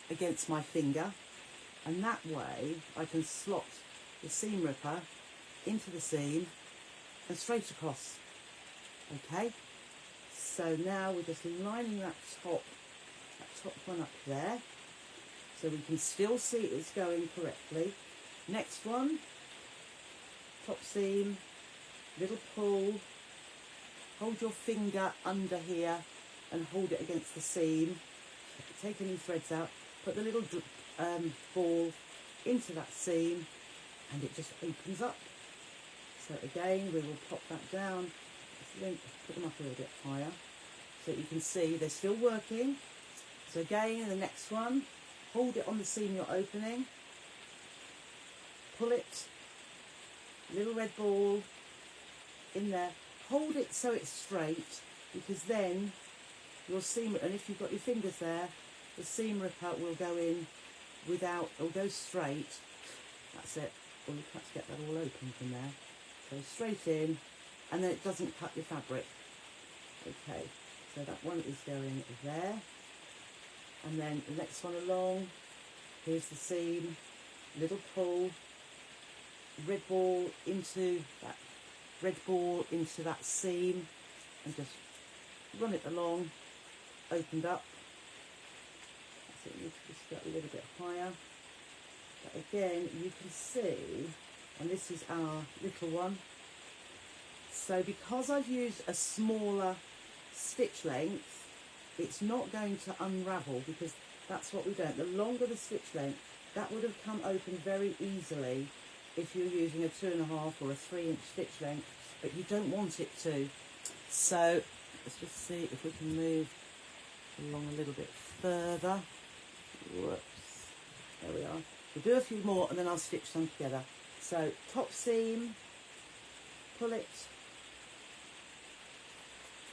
against my finger, and that way I can slot the seam ripper into the seam and straight across. Okay, so now we're just lining that top one up there, so we can still see it's going correctly. Next one, top seam, little pull, hold your finger under here and hold it against the seam, take any threads out, put the little ball into that seam, and it just opens up. So again, we will pop that down, put them up a little bit higher, so you can see they're still working. So again, the next one, hold it on the seam you're opening, pull it, little red ball in there, hold it so it's straight, because then your seam, and if you've got your fingers there, the seam ripper will go in without, it'll go straight. That's it. Well, you have to get that all open from there. So straight in, and then it doesn't cut your fabric. Okay, so that one is going there. And then the next one along, here's the seam, little pull, red ball into that seam, and just run it along, opened up. That's it, you just go a little bit higher. But again, you can see, and this is our little one. So because I've used a smaller stitch length, it's not going to unravel, because that's what we don't. The longer the stitch length, that would have come open very easily if you're using a 2.5 or a 3-inch stitch length, but you don't want it to. So let's just see if we can move along a little bit further. Whoops, there we are. We'll do a few more and then I'll stitch them together. So top seam, pull it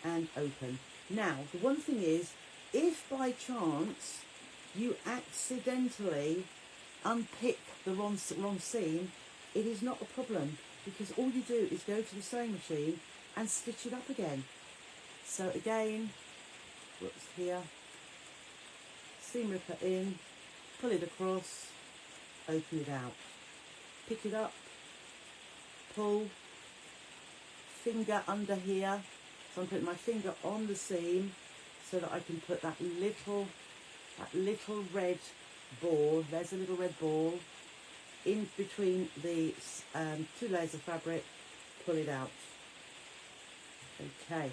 and open. Now the one thing is, if by chance you accidentally unpick the wrong seam, it is not a problem, because all you do is go to the sewing machine and stitch it up again. So again, whoops, here, seam ripper in, pull it across, open it out, pick it up, pull, finger under here. So I'm putting my finger on the seam so that I can put that little red ball, there's a little red ball, in between the 2 layers of fabric, pull it out. Okay,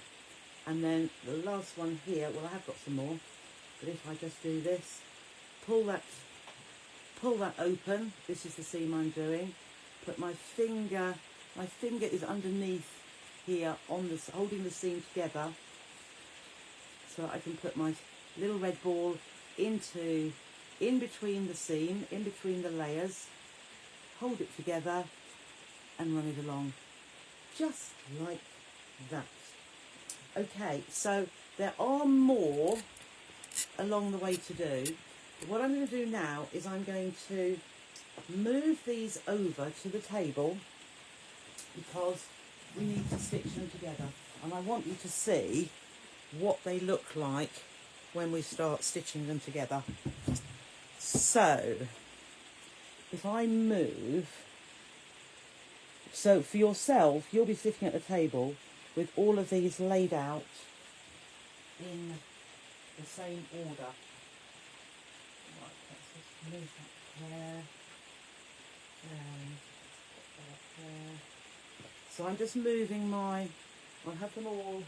and then the last one here, well I have got some more, but if I just do this, pull that open, this is the seam I'm doing, put my finger is underneath here on this, holding the seam together, so that I can put my little red ball in between the seam, in between the layers, hold it together and run it along, just like that. Okay, so there are more along the way to do. But what I'm going to do now is I'm going to move these over to the table, because we need to stitch them together, and I want you to see what they look like when we start stitching them together. So if I move, so for yourself, you'll be sitting at the table with all of these laid out in the same order. Right, let's just move that there, and put that up there. So I'm just moving I'll have them all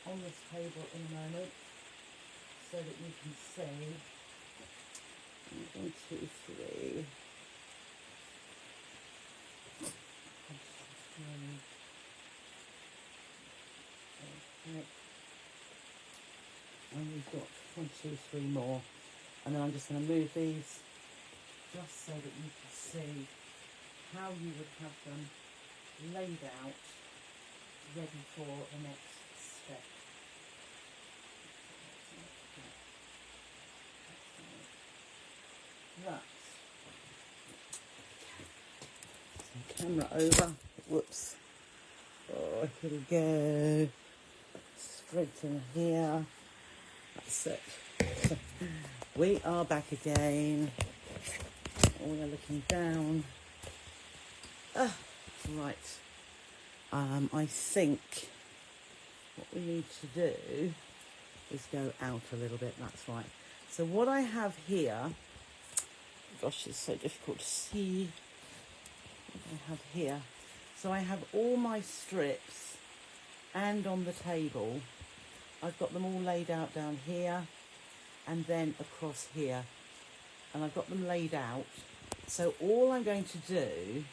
on this table in a moment, so that you can see. 1, 2, 3. Okay. And we've got 1, 2, 3 more, and then I'm just going to move these just so that you can see how you would have them laid out, ready for the next step. Right. So camera over. Whoops. Oh, here we go. Straight in here. That's it. We are back again. We are looking down. Right. I think what we need to do is go out a little bit. That's right. So what I have here, gosh, it's so difficult to see what I have here. So I have all my strips, and on the table I've got them all laid out down here and then across here, and I've got them laid out. So all I'm going to do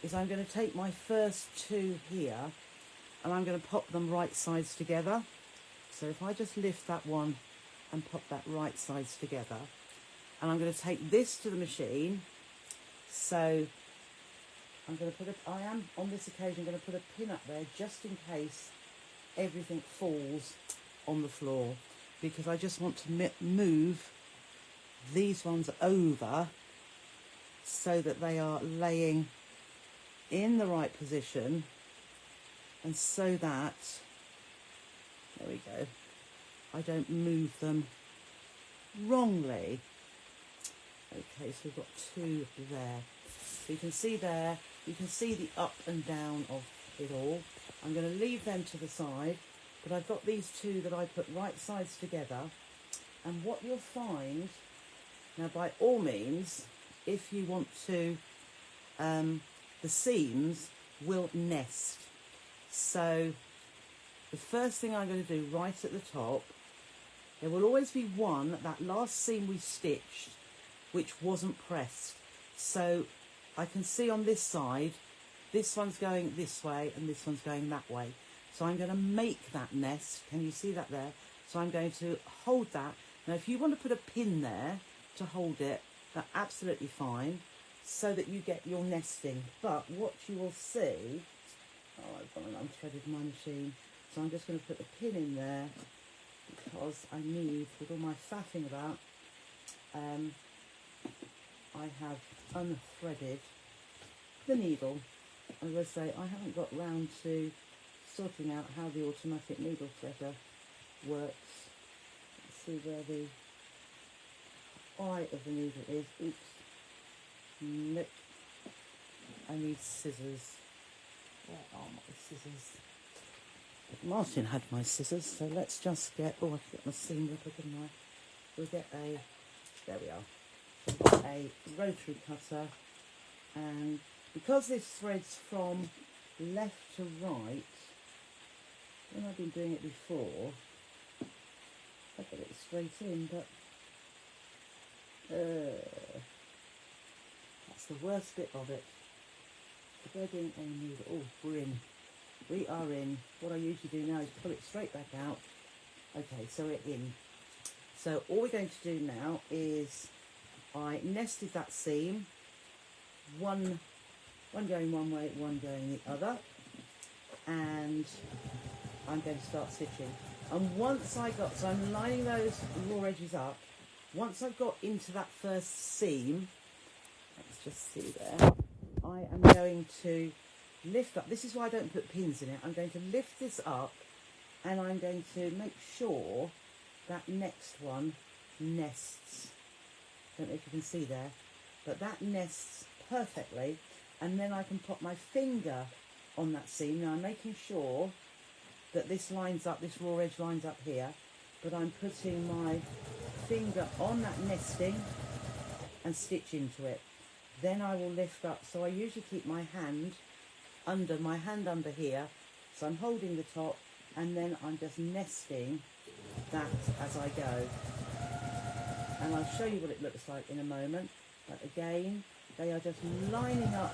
is I'm going to take my first two here and I'm going to pop them right sides together. So if I just lift that one and pop that right sides together, and I'm going to take this to the machine. So I'm going to put I am on this occasion going to put a pin up there just in case everything falls on the floor, because I just want to move these ones over so that they are laying in the right position, and so that, there we go, I don't move them wrongly. Okay, so we've got two there. So you can see there, you can see the up and down of it all. I'm going to leave them to the side, but I've got these two that I put right sides together. And what you'll find, now by all means, if you want to, the seams will nest. So the first thing I'm going to do right at the top, there will always be one, that last seam we stitched, which wasn't pressed. So I can see on this side, this one's going this way and this one's going that way. So I'm going to make that nest. Can you see that there? So I'm going to hold that. Now if you want to put a pin there to hold it, that's absolutely fine, so that you get your nesting. But what you will see, oh, I've got an unthreaded my machine. So I'm just going to put the pin in there, because I need, with all my faffing about, I have unthreaded the needle. As I say, I haven't got round to sorting out how the automatic needle threader works. Let's see where the eye of the needle is. Oops. Nope. I need scissors. Where are my scissors? Martin had my scissors, so let's just get, oh, I can get my seam ripper, couldn't I? We'll get a, there we are, a rotary cutter, and because this threads from left to right, when I've been doing it before, I got it straight in, but that's the worst bit of it. Threading a needle. Oh, we're in. We are in. What I usually do now is pull it straight back out. Okay, so we're in. So all we're going to do now is, I nested that seam, one going one way, one going the other, and I'm going to start stitching. And once I got, so I'm lining those raw edges up, once I've got into that first seam, let's just see there, I am going to lift up, this is why I don't put pins in it, I'm going to lift this up and I'm going to make sure that next one nests. I don't know if you can see there, but that nests perfectly, and then I can put my finger on that seam. Now I'm making sure that this lines up, this raw edge lines up here, but I'm putting my finger on that nesting and stitch into it. Then I will lift up, so I usually keep my hand under here, so I'm holding the top, and then I'm just nesting that as I go. And I'll show you what it looks like in a moment, but again, they are just lining up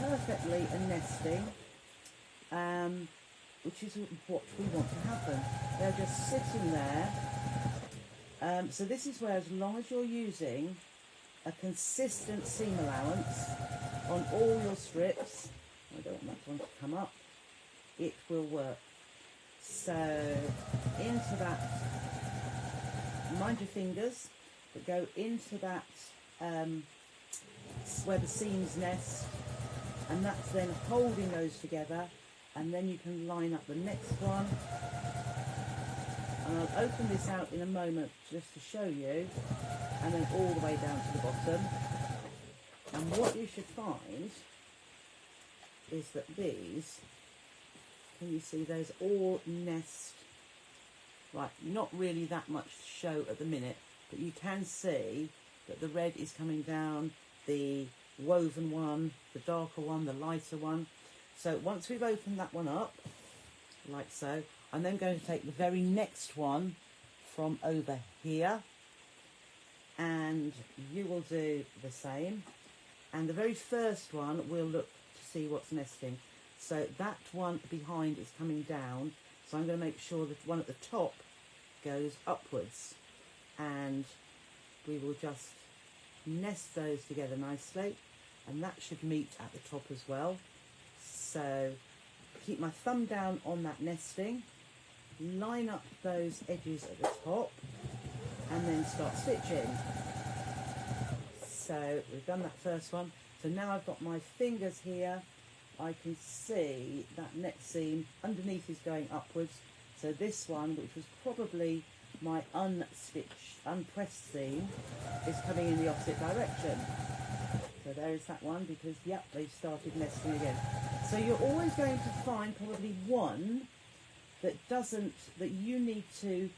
perfectly and nesting, which is what we want to happen. They're just sitting there. So this is where, as long as you're using a consistent seam allowance on all your strips, I don't want that one to come up, it will work. So into that, mind your fingers, but go into that where the seams nest, and that's then holding those together, and then you can line up the next one. And I'll open this out in a moment just to show you, and then all the way down to the bottom. And what you should find is that these, can you see those all nest, right, not really that much to show at the minute, but you can see that the red is coming down, the woven one, the darker one, the lighter one. So once we've opened that one up, like so, I'm then going to take the very next one from over here, and you will do the same. And the very first one will look see what's nesting. So that one behind is coming down, so I'm going to make sure that one at the top goes upwards, and we will just nest those together nicely, and that should meet at the top as well. So keep my thumb down on that nesting, line up those edges at the top, and then start stitching. So we've done that first one. So now I've got my fingers here. I can see that next seam underneath is going upwards. So this one, which was probably my unpressed seam, is coming in the opposite direction. So there is that one, because yep, they've started nesting again. So you're always going to find probably one that you need to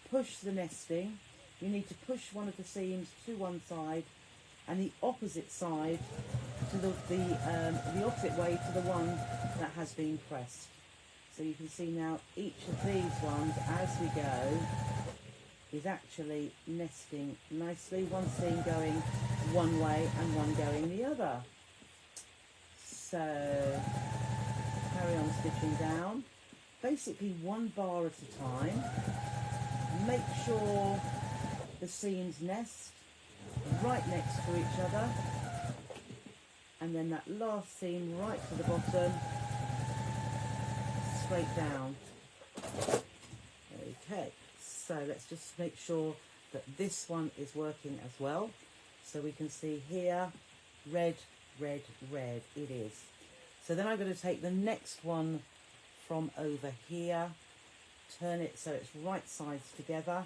push the nesting. You need to push one of the seams to one side, and the opposite side to the opposite way to the one that has been pressed. So you can see now each of these ones as we go is actually nesting nicely. One seam going one way and one going the other. So carry on stitching down, basically one bar at a time. Make sure the seams nest right next to each other, and then that last seam right to the bottom, straight down. Okay, so let's just make sure that this one is working as well. So we can see here, red, red, red, it is. So then I'm going to take the next one from over here, turn it so it's right sides together.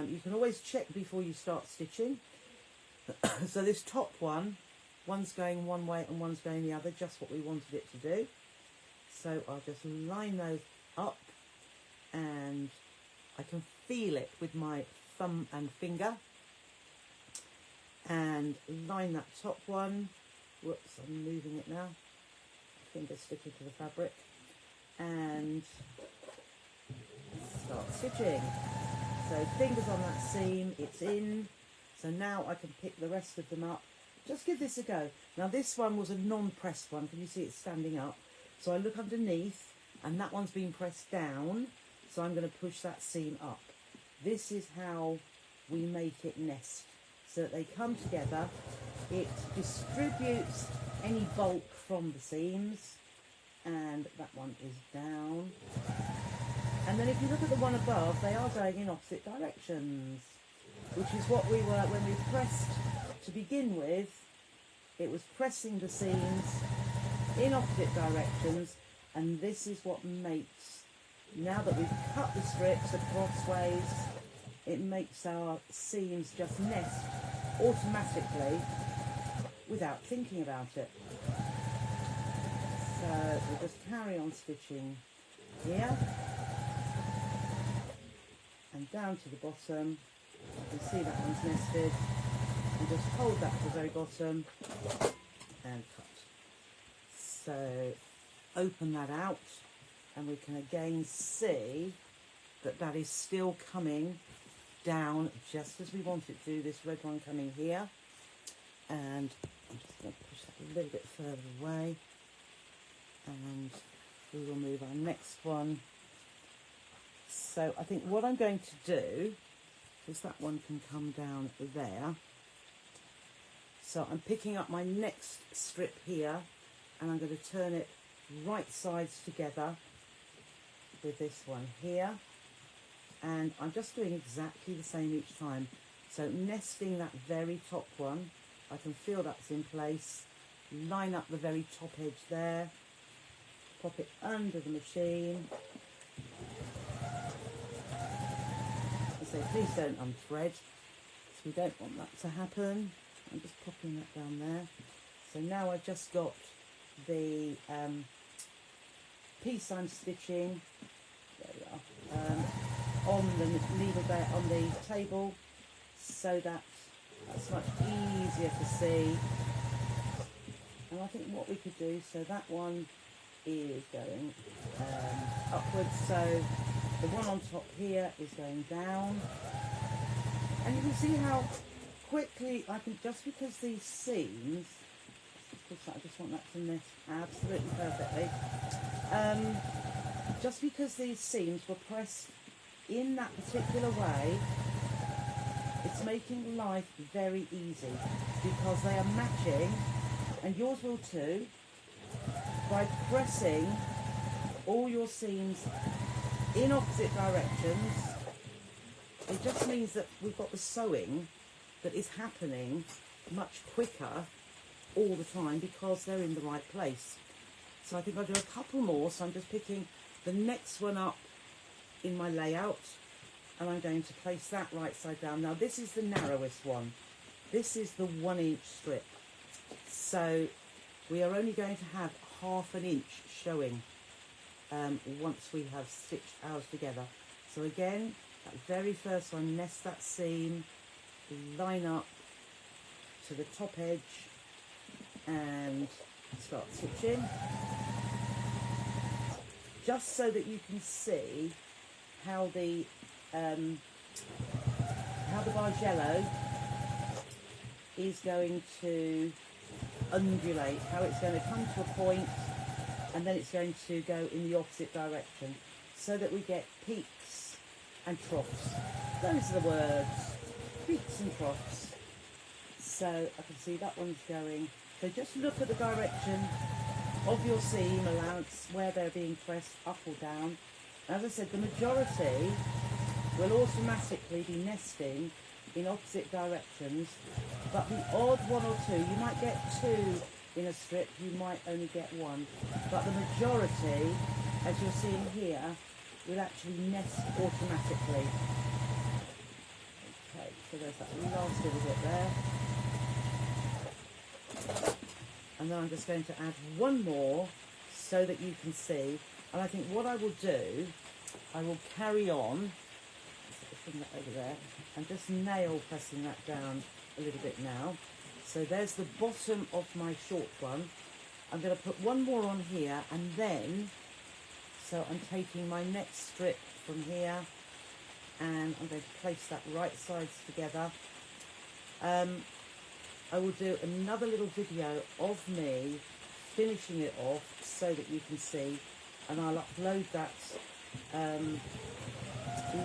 You can always check before you start stitching. So this top one, one's going one way and one's going the other, just what we wanted it to do. So I'll just line those up, and I can feel it with my thumb and finger, and line that top one. Whoops, I'm moving it now. Finger sticking to the fabric, and start stitching. So fingers on that seam, it's in. So now I can pick the rest of them up. Just give this a go. Now this one was a non-pressed one. Can you see it's standing up? So I look underneath, and that one's been pressed down. So I'm going to push that seam up. This is how we make it nest, so that they come together. It distributes any bulk from the seams, and that one is down. And then if you look at the one above, they are going in opposite directions, which is what we were, when we pressed to begin with, it was pressing the seams in opposite directions, and this is what makes, now that we've cut the strips across ways, it makes our seams just nest automatically without thinking about it. So we'll just carry on stitching here, and down to the bottom. You can see that one's nested, and just hold that to the very bottom and cut. So open that out, and we can again see that that is still coming down just as we want it to. This red one coming here, and I'm just going to push that a little bit further away, and we will move our next one. So I think what I'm going to do is that one can come down there. So I'm picking up my next strip here, and I'm going to turn it right sides together with this one here, and I'm just doing exactly the same each time. So nesting that very top one, I can feel that's in place, line up the very top edge there, pop it under the machine. So please don't unthread, because we don't want that to happen. I'm just popping that down there. So now I've just got the piece I'm stitching, there we are, on the needle there on the table, so that that's much easier to see. And I think what we could do, so that one is going upwards, so the one on top here is going down, and you can see how quickly I can, just because these seams, I just want that to nest absolutely perfectly. Just because these seams were pressed in that particular way, it's making life very easy because they are matching, and yours will too, by pressing all your seams in opposite directions. It just means that we've got the sewing that is happening much quicker all the time because they're in the right place. So I think I'll do a couple more. So I'm just picking the next one up in my layout, and I'm going to place that right side down. Now this is the narrowest one. This is the 1 inch strip. So we are only going to have ½ an inch showing once we have stitched ours together. So again, that very first one, nest that seam, line up to the top edge and start stitching, just so that you can see how the Bargello is going to undulate, how it's going to come to a point and then it's going to go in the opposite direction, so that we get peaks and troughs. Those are the words, peaks and troughs. So I can see that one's going. So just look at the direction of your seam allowance, where they're being pressed up or down. As I said, the majority will automatically be nesting in opposite directions, but the odd one or two, you might get 2 in a strip, you might only get 1, but the majority, as you're seeing here, will actually nest automatically. Okay, so there's that last little bit there. And then I'm just going to add 1 more so that you can see. And I think what I will do, I will carry on, bring that over there, and just nail pressing that down a little bit now. So there's the bottom of my short one. I'm going to put 1 more on here, and then, so I'm taking my next strip from here, and I'm going to place that right sides together. I will do another little video of me finishing it off so that you can see, and I'll upload that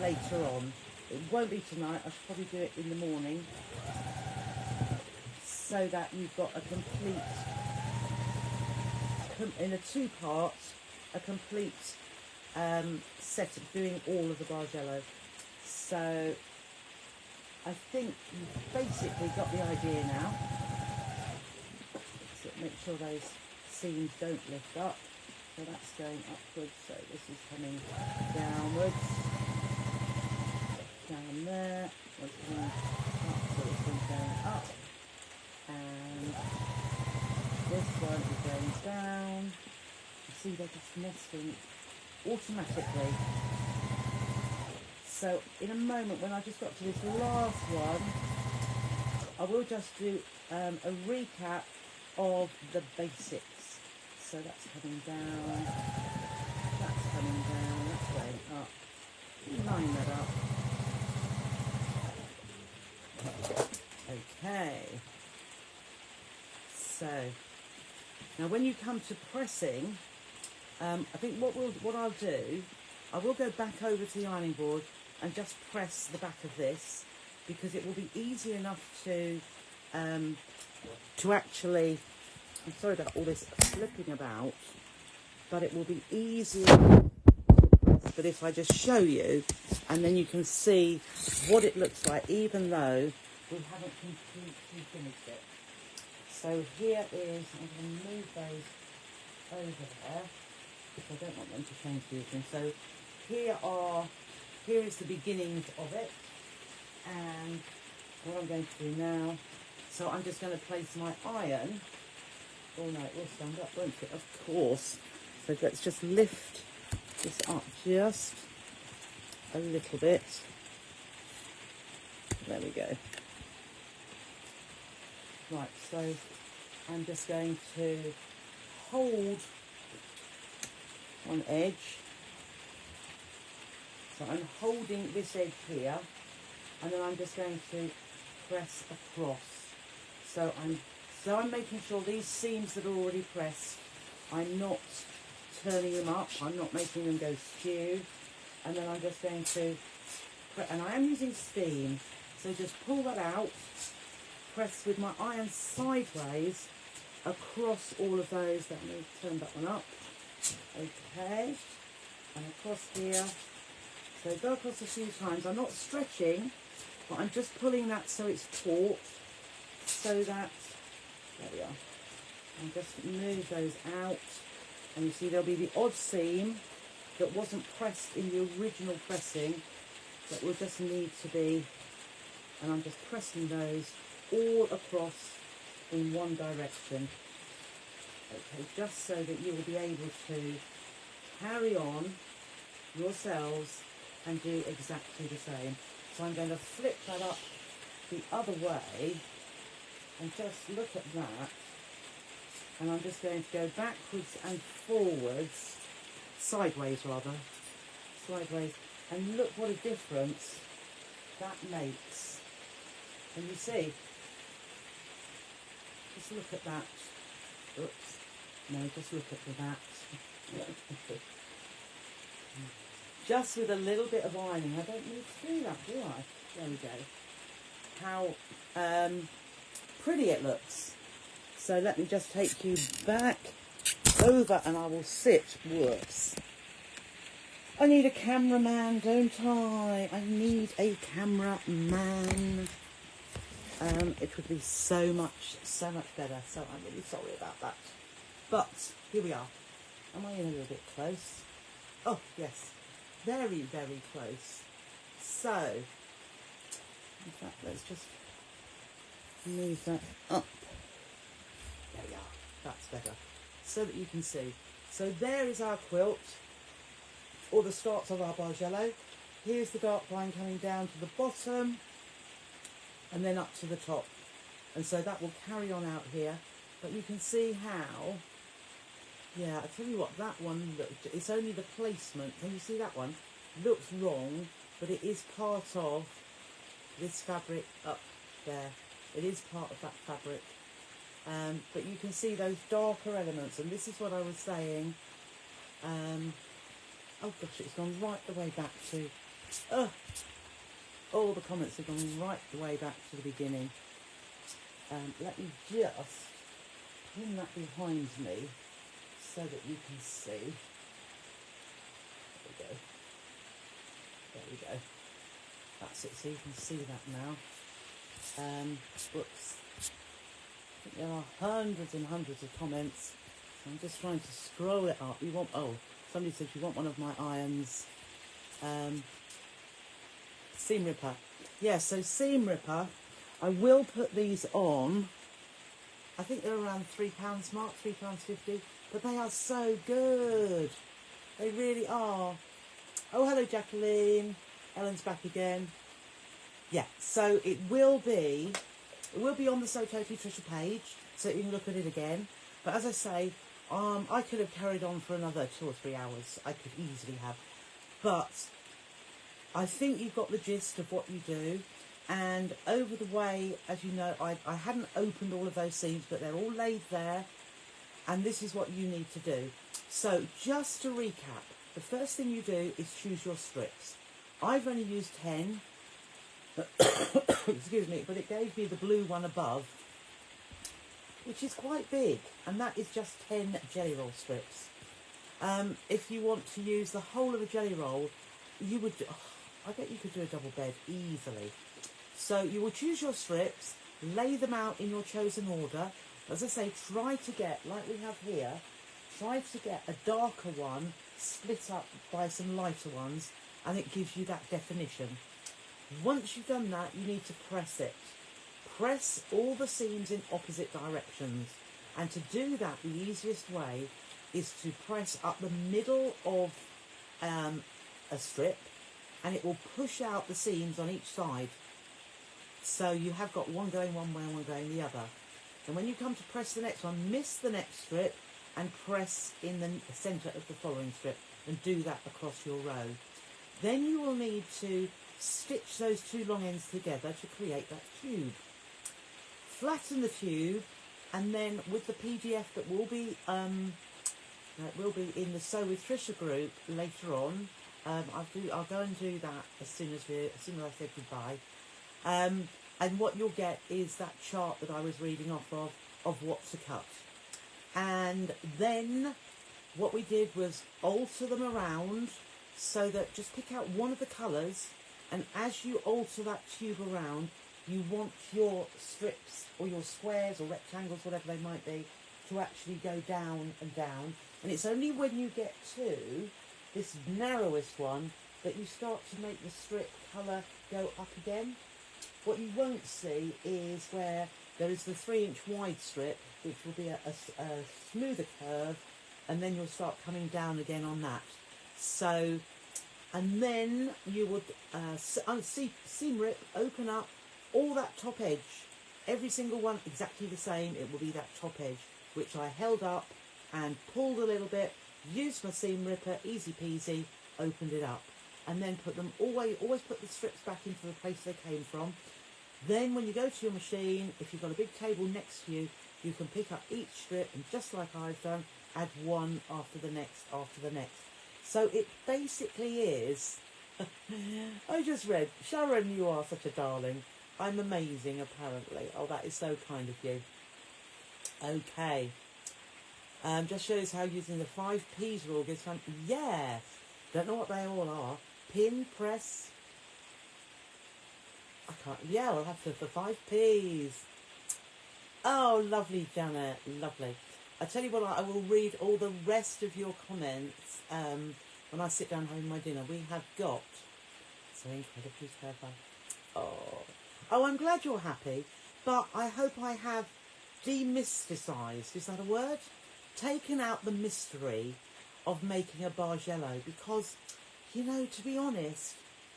later on. It won't be tonight, I should probably do it in the morning, so that you've got a complete, in a 2-part, a complete set of doing all of the Bargello. So I think you've basically got the idea now. So make sure those seams don't lift up. So that's going upwards, so this is coming downwards. Down there, it's coming up, so it's going up. And this one is going down. You see they're just nesting automatically. So in a moment, when I just got to this last one, I will just do a recap of the basics. So that's coming down, that's coming down, that's going up. Line that up. Okay. So now when you come to pressing, I think what I'll do, I will go back over to the ironing board and just press the back of this, because it will be easy enough to actually, I'm sorry about all this flipping about, but it will be easier to press. But if I just show you, and then you can see what it looks like, even though we haven't completely finished it. So here is, I'm going to move those over there, because I don't want them to change the thing. So here is the beginnings of it, and what I'm going to do now, so I'm just going to place my iron. Oh no, it will stand up, won't it? Of course. So let's just lift this up just a little bit. There we go. Right, so I'm just going to hold one edge. So I'm holding this edge here, and then I'm just going to press across. So I'm So I'm making sure these seams that are already pressed, I'm not turning them up, I'm not making them go skew, and then I'm just going to, and I am using steam, so just pull that out, press with my iron sideways across all of those. Let me turn that one up, okay, and across here. So go across a few times. I'm not stretching, but I'm just pulling that so it's taut, so that, there we are. And just move those out, and you see there'll be the odd seam that wasn't pressed in the original pressing that will just need to be, and I'm just pressing those all across in one direction. Okay, just so that you will be able to carry on yourselves and do exactly the same. So I'm going to flip that up the other way and just look at that, and I'm just going to go backwards and forwards, sideways rather, sideways, and look what a difference that makes. And you see, just look at that. Oops, no, just look at that. Just with a little bit of ironing. I don't need to do that, do I? There we go. How pretty it looks. So let me just take you back over and I will sit. Whoops. I need a cameraman, don't I? I need a cameraman. It would be so much better. So I'm really sorry about that. But here we are. Am I in a little bit close? Oh, yes. Very, very close. So, in fact, let's just move that up. There we are. That's better. So that you can see. So there is our quilt, or the starts of our Bargello. Here's the dark line coming down to the bottom, and then up to the top. And so that will carry on out here. But you can see how, yeah, I tell you what, that one, it's only the placement. Can you see that one? Looks wrong, but it is part of this fabric up there. It is part of that fabric. But you can see those darker elements, and this is what I was saying. Oh gosh, it's gone right the way back to, all the comments have gone right the way back to the beginning. Let me just pin that behind me so that you can see. There we go. There we go. That's it, so you can see that now. Whoops. I think there are hundreds and hundreds of comments. So I'm just trying to scroll it up. You want, oh, somebody said you want one of my irons. Seam ripper. Yeah, so seam ripper. I will put these on. I think they're around £3 mark, £3.50. But they are so good. They really are. Oh, hello, Jacqueline. Ellen's back again. Yeah, so it will be on the So Totally Trisha page, so you can look at it again. But as I say, I could have carried on for another 2 or 3 hours. I could easily have. But I think you've got the gist of what you do. And over the way, as you know, I hadn't opened all of those seams, but they're all laid there. And this is what you need to do. So just to recap, the first thing you do is choose your strips. I've only used 10. Excuse me, but it gave me the blue one above, which is quite big, and that is just 10 jelly roll strips. If you want to use the whole of a jelly roll, you would, I bet you could do a double bed easily. So you will choose your strips, lay them out in your chosen order. As I say, try to get, like we have here, try to get a darker one split up by some lighter ones, and it gives you that definition. Once you've done that, you need to press it. Press all the seams in opposite directions. And to do that, the easiest way is to press up the middle of a strip, and it will push out the seams on each side. So you have got one going one way and one going the other. And when you come to press the next one, miss the next strip and press in the centre of the following strip, and do that across your row. Then you will need to stitch those two long ends together to create that tube. Flatten the tube And then with the PDF that will be in the Sew with Trisha group later on. I'll go and do that as soon as I said goodbye. And what you'll get is that chart that I was reading off of what to cut. And then what we did was alter them around so that just pick out one of the colours, and as you alter that tube around, you want your strips or your squares or rectangles, whatever they might be, to actually go down and down. And it's only when you get to this narrowest one that you start to make the strip colour go up again. What you won't see is where there is the 3-inch wide strip, which will be a smoother curve, and then you'll start coming down again on that. So, and then you would seam rip, open up all that top edge, every single one exactly the same. It will be that top edge, which I held up and pulled a little bit, used my seam ripper, easy peasy, opened it up, and then put them always put the strips back into the place they came from. Then when you go to your machine, if you've got a big table next to you, you can pick up each strip and, just like I've done, add one after the next after the next. So it basically is I just read, Sharon, you are such a darling. I'm amazing, apparently. Oh, that is so kind of you. Okay. Just shows how using the 5 P's rule gives fun. Yes. Don't know what they all are. Pin, press. I can't. Yeah, I'll have to for 5 P's. Oh, lovely, Janet. Lovely. I tell you what, I will read all the rest of your comments when I sit down having my dinner. We have got so incredibly clever. Oh, I'm glad you're happy, but I hope I have demysticised, is that a word? Taken out the mystery of making a Bargello, because, you know, to be honest,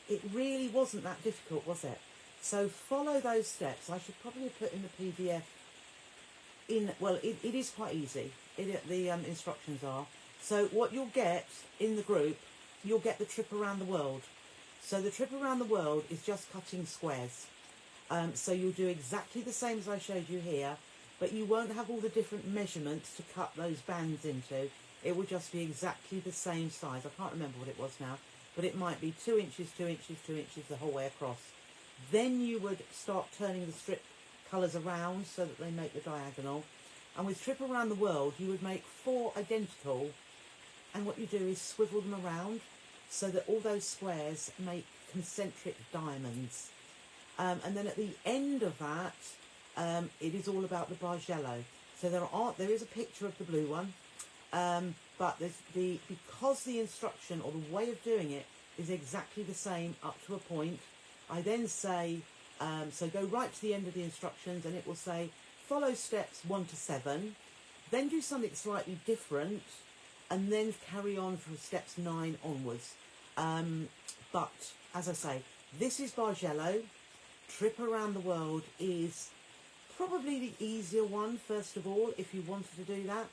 it really wasn't that difficult, was it? So follow those steps. I should probably put in the PDF in, well, it is quite easy. The instructions are. So what you'll get in the group, you'll get the trip around the world. So the trip around the world is just cutting squares. So you'll do exactly the same as I showed you here, but you won't have all the different measurements to cut those bands into. It will just be exactly the same size. I can't remember what it was now, but it might be 2 inches, 2 inches, 2 inches the whole way across. Then you would start turning the strip colours around so that they make the diagonal. And with Trip Around the World, you would make 4 identical, and what you do is swivel them around so that all those squares make concentric diamonds. And then at the end of that, it is all about the Bargello. So there is a picture of the blue one, but because the instruction or the way of doing it is exactly the same up to a point, I then say, so go right to the end of the instructions and it will say, follow steps 1 to 7, then do something slightly different, and then carry on from steps 9 onwards. But, as I say, this is Bargello. Trip Around the World is probably the easier one, first of all, if you wanted to do that.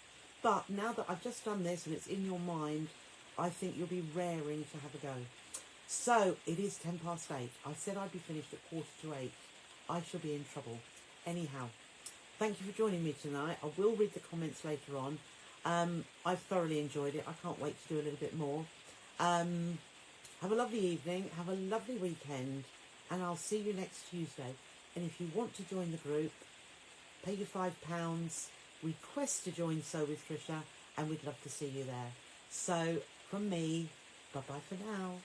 But now that I've just done this and it's in your mind, I think you'll be raring to have a go. So, it is 8:10. I said I'd be finished at 7:45. I shall be in trouble. Anyhow, thank you for joining me tonight. I will read the comments later on. I've thoroughly enjoyed it. I can't wait to do a little bit more. Have a lovely evening. Have a lovely weekend. And I'll see you next Tuesday. And if you want to join the group, pay your £5, request to join Sew with Trisha, and we'd love to see you there. So, from me, bye-bye for now.